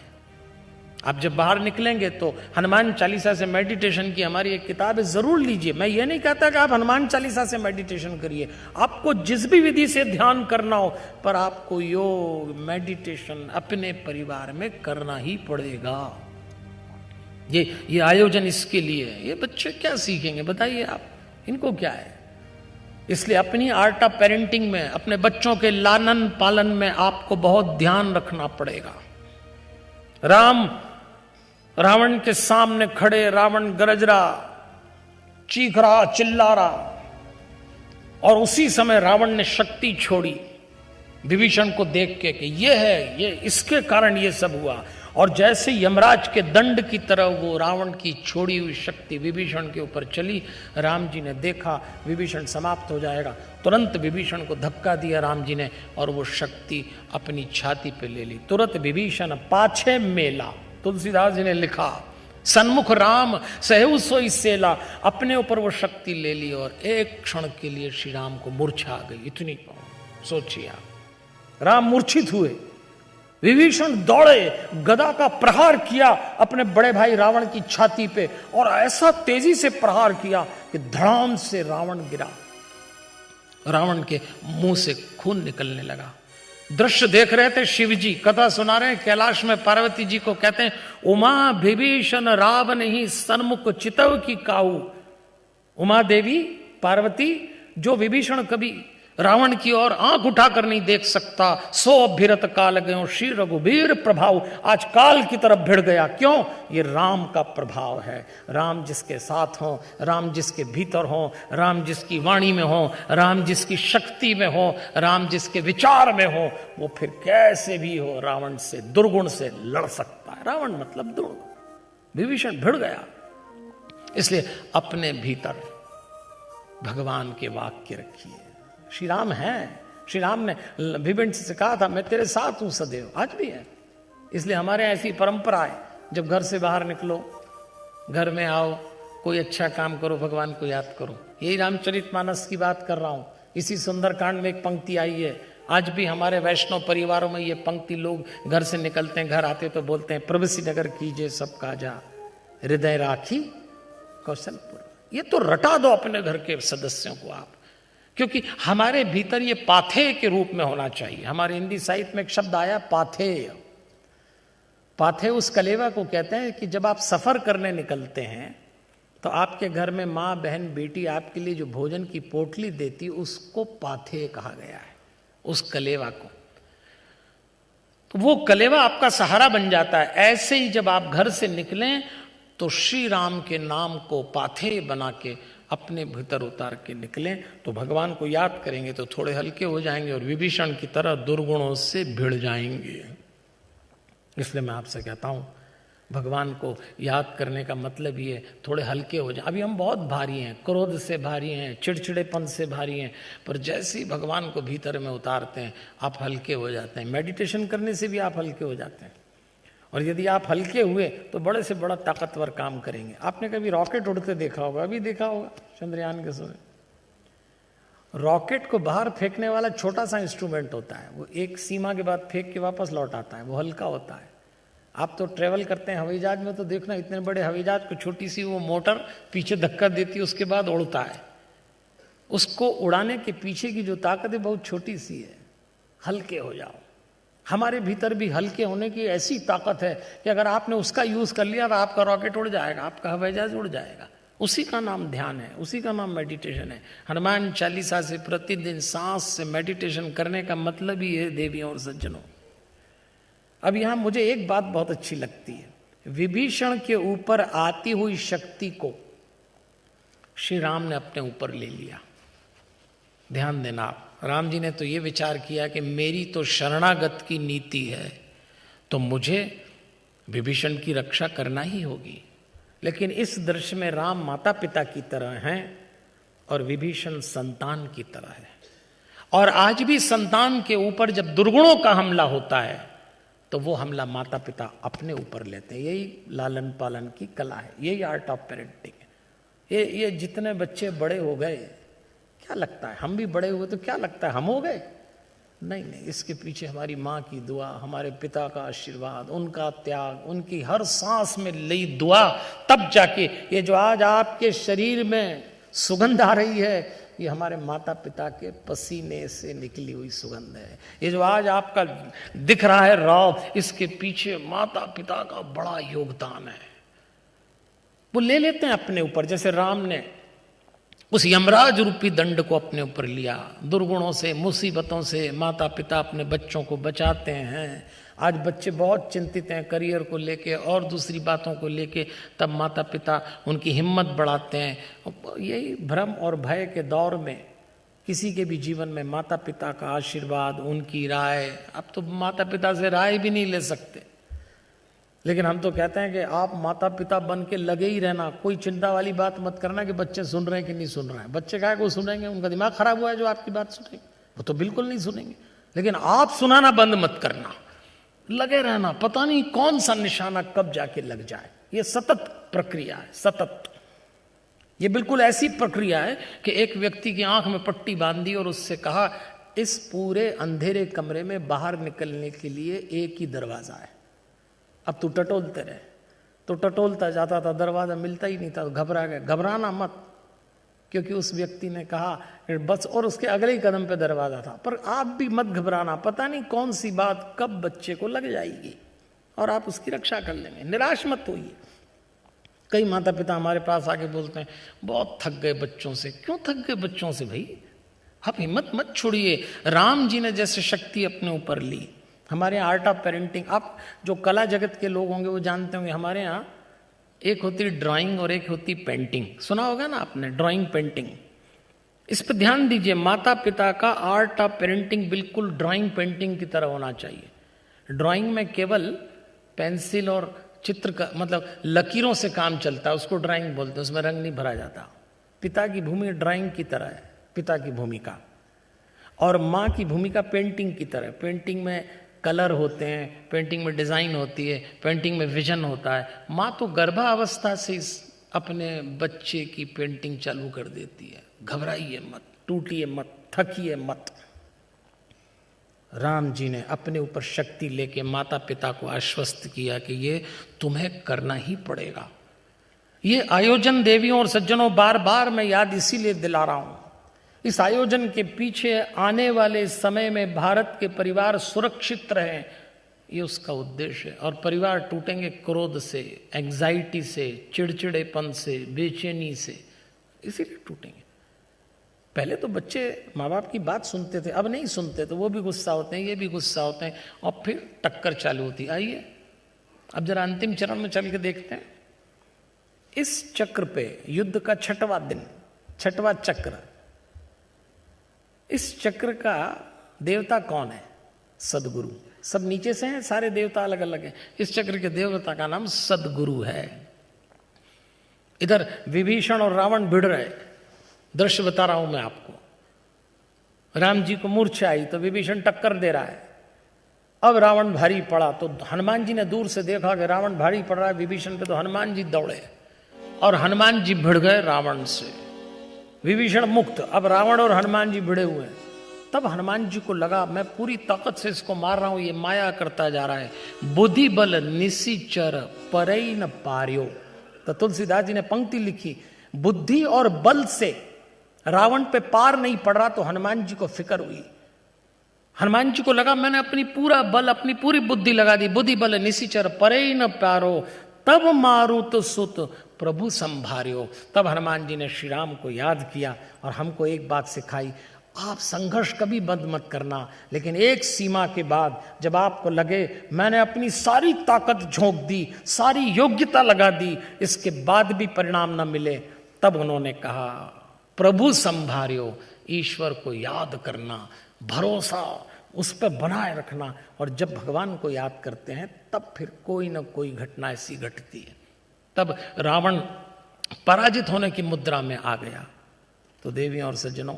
आप जब बाहर निकलेंगे तो हनुमान चालीसा से मेडिटेशन की हमारी एक किताब है, जरूर लीजिए। मैं ये नहीं कहता कि आप हनुमान चालीसा से मेडिटेशन करिए, आपको जिस भी विधि से ध्यान करना हो, पर आपको योग मेडिटेशन अपने परिवार में करना ही पड़ेगा। ये आयोजन इसके लिए है। ये बच्चे क्या सीखेंगे बताइए आप, इनको क्या है? इसलिए अपनी आर्ट ऑफ पेरेंटिंग में, अपने बच्चों के लालन पालन में आपको बहुत ध्यान रखना पड़ेगा। राम रावण के सामने खड़े, रावण गरज रहा, चीख रहा, चिल्ला रहा, और उसी समय रावण ने शक्ति छोड़ी विभीषण को देख के कि ये है, ये इसके कारण ये सब हुआ। और जैसे यमराज के दंड की तरह वो रावण की छोड़ी हुई शक्ति विभीषण के ऊपर चली। राम जी ने देखा विभीषण समाप्त हो जाएगा, तुरंत विभीषण को धक्का दिया राम जी ने, और वो शक्ति अपनी छाती पे ले ली। तुरंत विभीषण पाछे मेला, तुलसीदास जी ने लिखा, सन्मुख राम सहु सोई सेला। अपने ऊपर वो शक्ति ले ली और एक क्षण के लिए श्री राम को मूर्छा आ गई। इतनी सोचिए आप, राम मूर्छित हुए, विभीषण दौड़े, गदा का प्रहार किया अपने बड़े भाई रावण की छाती पे, और ऐसा तेजी से प्रहार किया कि धड़ाम से रावण गिरा। रावण के मुंह से खून निकलने लगा। दृश्य देख रहे थे शिव जी, कथा सुना रहे हैं कैलाश में। पार्वती जी को कहते हैं, उमा विभीषण रावण ही सन्मुख चितव की काऊ। उमा देवी पार्वती, जो विभीषण कभी रावण की ओर आंख उठाकर नहीं देख सकता, सो अभिरत काल गयो श्री रघुबीर प्रभाव। आज काल की तरफ भिड़ गया। क्यों? ये राम का प्रभाव है। राम जिसके साथ हो, राम जिसके भीतर हो, राम जिसकी वाणी में हो, राम जिसकी शक्ति में हो, राम जिसके विचार में हो, वो फिर कैसे भी हो रावण से, दुर्गुण से लड़ सकता है। रावण मतलब दुर्गुण। विभीषण भिड़ गया। इसलिए अपने भीतर भगवान के वाक्य रखिए। श्री राम हैं। श्री राम ने विभीषण से कहा था, मैं तेरे साथ हूं सदैव, आज भी है। इसलिए हमारे ऐसी परंपरा है, जब घर से बाहर निकलो, घर में आओ, कोई अच्छा काम करो, भगवान को याद करो। यही रामचरितमानस की बात कर रहा हूं। इसी सुंदरकांड में एक पंक्ति आई है, आज भी हमारे वैष्णव परिवारों में ये पंक्ति लोग घर से निकलते हैं, घर आते तो बोलते हैं, प्रभु नगर कीजिए सब काजा, हृदय राखी कौशलपुर। ये तो रटा दो अपने घर के सदस्यों को आप, क्योंकि हमारे भीतर ये पाथेय के रूप में होना चाहिए। हमारे हिंदी साहित्य में एक शब्द आया पाथेय। पाथेय उस कलेवा को कहते हैं कि जब आप सफर करने निकलते हैं तो आपके घर में माँ बहन बेटी आपके लिए जो भोजन की पोटली देती, उसको पाथेय कहा गया है, उस कलेवा को। तो वो कलेवा आपका सहारा बन जाता है। ऐसे ही जब आप घर से निकलें तो श्री राम के नाम को पाथेय बना के अपने भीतर उतार के निकलें, तो भगवान को याद करेंगे तो थोड़े हल्के हो जाएंगे और विभीषण की तरह दुर्गुणों से भिड़ जाएंगे। इसलिए मैं आपसे कहता हूं, भगवान को याद करने का मतलब ये थोड़े हल्के हो जाए। अभी हम बहुत भारी हैं, क्रोध से भारी हैं, चिड़चिड़ेपन से भारी हैं, पर जैसे ही भगवान को भीतर में उतारते हैं आप हल्के हो जाते हैं। मेडिटेशन करने से भी आप हल्के हो जाते हैं, और यदि आप हल्के हुए तो बड़े से बड़ा ताकतवर काम करेंगे। आपने कभी रॉकेट उड़ते देखा होगा, अभी देखा होगा चंद्रयान के समय। रॉकेट को बाहर फेंकने वाला छोटा सा इंस्ट्रूमेंट होता है, वो एक सीमा के बाद फेंक के वापस लौट आता है, वो हल्का होता है। आप तो ट्रेवल करते हैं हवाई जहाज में, तो देखना इतने बड़े हवाई जहाज को छोटी सी वो मोटर पीछे धक्का देती है, उसके बाद उड़ता है। उसको उड़ाने के पीछे की जो ताकत है बहुत छोटी सी है। हल्के हो जाओ। हमारे भीतर भी हल्के होने की ऐसी ताकत है कि अगर आपने उसका यूज कर लिया तो आपका रॉकेट उड़ जाएगा, आपका हवाई जहाज उड़ जाएगा। उसी का नाम ध्यान है, उसी का नाम मेडिटेशन है। हनुमान चालीसा से प्रतिदिन सांस से मेडिटेशन करने का मतलब ही है देवियों और सज्जनों। अब यहां मुझे एक बात बहुत अच्छी लगती है, विभीषण के ऊपर आती हुई शक्ति को श्री राम ने अपने ऊपर ले लिया। ध्यान देना आप, राम जी ने तो ये विचार किया कि मेरी तो शरणागत की नीति है, तो मुझे विभीषण की रक्षा करना ही होगी। लेकिन इस दृश्य में राम माता पिता की तरह हैं और विभीषण संतान की तरह है। और आज भी संतान के ऊपर जब दुर्गुणों का हमला होता है तो वो हमला माता पिता अपने ऊपर लेते हैं। यही लालन पालन की कला है, यही आर्ट ऑफ पेरेंटिंग है। ये जितने बच्चे बड़े हो गए, क्या लगता है हम भी बड़े हुए तो क्या लगता है हम हो गए? नहीं नहीं, इसके पीछे हमारी माँ की दुआ, हमारे पिता का आशीर्वाद, उनका त्याग, उनकी हर सांस में ली दुआ, तब जाके ये जो आज आपके शरीर में सुगंध आ रही है, ये हमारे माता पिता के पसीने से निकली हुई सुगंध है। ये जो आज आपका दिख रहा है रौब, इसके पीछे माता पिता का बड़ा योगदान है। वो ले लेते हैं अपने ऊपर, जैसे राम ने उस यमराज रूपी दंड को अपने ऊपर लिया। दुर्गुणों से, मुसीबतों से माता पिता अपने बच्चों को बचाते हैं। आज बच्चे बहुत चिंतित हैं करियर को लेके और दूसरी बातों को लेके, तब माता पिता उनकी हिम्मत बढ़ाते हैं। यही भ्रम और भय के दौर में किसी के भी जीवन में माता पिता का आशीर्वाद, उनकी राय, अब तो माता पिता से राय भी नहीं ले सकते। लेकिन हम तो कहते हैं कि आप माता पिता बन के लगे ही रहना, कोई चिंता वाली बात मत करना कि बच्चे सुन रहे हैं कि नहीं सुन रहे हैं। बच्चे क्या को सुनेंगे, उनका दिमाग खराब हुआ है जो आपकी बात सुनेंगे, वो तो बिल्कुल नहीं सुनेंगे। लेकिन आप सुनाना बंद मत करना, लगे रहना, पता नहीं कौन सा निशाना कब जाके लग जाए। ये सतत प्रक्रिया है, सतत। ये बिल्कुल ऐसी प्रक्रिया है कि एक व्यक्ति की आंख में पट्टी बांधी और उससे कहा इस पूरे अंधेरे कमरे में बाहर निकलने के लिए एक ही दरवाजा है, अब तू टटोलते रहे। तो टटोलता जाता था, दरवाजा मिलता ही नहीं था, तो घबरा गया। घबराना मत, क्योंकि उस व्यक्ति ने कहा बस, और उसके अगले ही कदम पे दरवाजा था। पर आप भी मत घबराना, पता नहीं कौन सी बात कब बच्चे को लग जाएगी और आप उसकी रक्षा कर लेंगे। निराश मत होइए। कई माता पिता हमारे पास आके बोलते हैं बहुत थक गए बच्चों से। क्यों थक गए बच्चों से भाई? आप हिम्मत मत छोड़िए। राम जी ने जैसे शक्ति अपने ऊपर ली, हमारे यहाँ आर्ट ऑफ पेरेंटिंग, आप जो कला जगत के लोग होंगे वो जानते होंगे, हमारे यहाँ एक होती ड्राइंग और एक होती पेंटिंग। सुना होगा ना आपने, ड्राइंग पेंटिंग। इस पर ध्यान दीजिए, माता पिता का आर्ट ऑफ पेरेंटिंग बिल्कुल ड्राइंग पेंटिंग की तरह होना चाहिए। ड्राइंग में केवल पेंसिल और चित्र का मतलब लकीरों से काम चलता है, उसको ड्राइंग बोलते हैं, उसमें रंग नहीं भरा जाता। पिता की भूमिका ड्राइंग की तरह है, पिता की भूमिका, और माँ की भूमिका पेंटिंग की तरह। पेंटिंग में कलर होते हैं, पेंटिंग में डिज़ाइन होती है, पेंटिंग में विजन होता है। माँ तो गर्भावस्था से अपने बच्चे की पेंटिंग चालू कर देती है। घबराइए मत, टूटिए मत, थकिए मत। राम जी ने अपने ऊपर शक्ति लेके माता पिता को आश्वस्त किया कि ये तुम्हें करना ही पड़ेगा। ये आयोजन देवियों और सज्जनों बार बार मैं याद इसीलिए दिला रहा हूं, इस आयोजन के पीछे आने वाले समय में भारत के परिवार सुरक्षित रहें, ये उसका उद्देश्य है। और परिवार टूटेंगे क्रोध से, एंग्जाइटी से, चिड़चिड़ेपन से, बेचैनी से, इसीलिए टूटेंगे। पहले तो बच्चे माँ बाप की बात सुनते थे, अब नहीं सुनते, तो वो भी गुस्सा होते हैं, ये भी गुस्सा होते हैं, और फिर टक्कर चालू होती। आइए अब जरा अंतिम चरण में चल के देखते हैं। इस चक्र पे युद्ध का 6वां दिन, 6वां चक्र, इस चक्र का देवता कौन है? सदगुरु। सब नीचे से हैं, सारे देवता अलग अलग हैं। इस चक्र के देवता का नाम सदगुरु है। इधर विभीषण और रावण भिड़ रहे, दृश्य बता रहा हूं मैं आपको। राम जी को मूर्छा आई तो विभीषण टक्कर दे रहा है। अब रावण भारी पड़ा तो हनुमान जी ने दूर से देखा कि रावण भारी पड़ रहा है विभीषण पे, तो हनुमान जी दौड़े और हनुमान जी भिड़ गए रावण से। विभीषण मुक्त, अब रावण और हनुमान जी भिड़े हुए हैं। तब हनुमान जी को लगा मैं पूरी ताकत से इसको मार रहा हूं, ये माया करता जा रहा है। बुद्धि बल निशिचर परई न पार्यो। तो तुलसीदास जी ने पंक्ति लिखी, बुद्धि और बल से रावण पे पार नहीं पड़ रहा, तो हनुमान जी को फिक्र हुई। हनुमान जी को लगा मैंने अपनी पूरा बल, अपनी पूरी बुद्धि लगा दी। बुद्धि बल निशिचर परई न पारो, तब मारुत सुत प्रभु संभार्यो। तब हनुमान जी ने श्री राम को याद किया और हमको एक बात सिखाई, आप संघर्ष कभी बंद मत करना, लेकिन एक सीमा के बाद जब आपको लगे मैंने अपनी सारी ताकत झोंक दी, सारी योग्यता लगा दी, इसके बाद भी परिणाम न मिले, तब उन्होंने कहा प्रभु संभार्यो, ईश्वर को याद करना, भरोसा उस पर बनाए रखना। और जब भगवान को याद करते हैं तब फिर कोई ना कोई घटना ऐसी घटती है। तब रावण पराजित होने की मुद्रा में आ गया। तो देवियों और सज्जनों,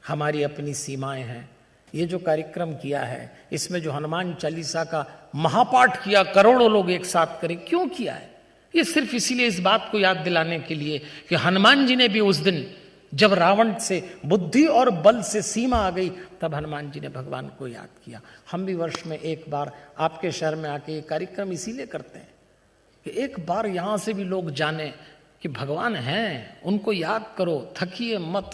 हमारी अपनी सीमाएं हैं। ये जो कार्यक्रम किया है, इसमें जो हनुमान चालीसा का महापाठ किया, करोड़ों लोग एक साथ करें, क्यों किया है? ये सिर्फ इसीलिए, इस बात को याद दिलाने के लिए कि हनुमान जी ने भी उस दिन जब रावण से बुद्धि और बल से सीमा आ गई, तब हनुमान जी ने भगवान को याद किया। हम भी वर्ष में एक बार आपके शहर में आके ये कार्यक्रम इसीलिए करते हैं कि एक बार यहां से भी लोग जाने कि भगवान हैं, उनको याद करो, थकिए मत।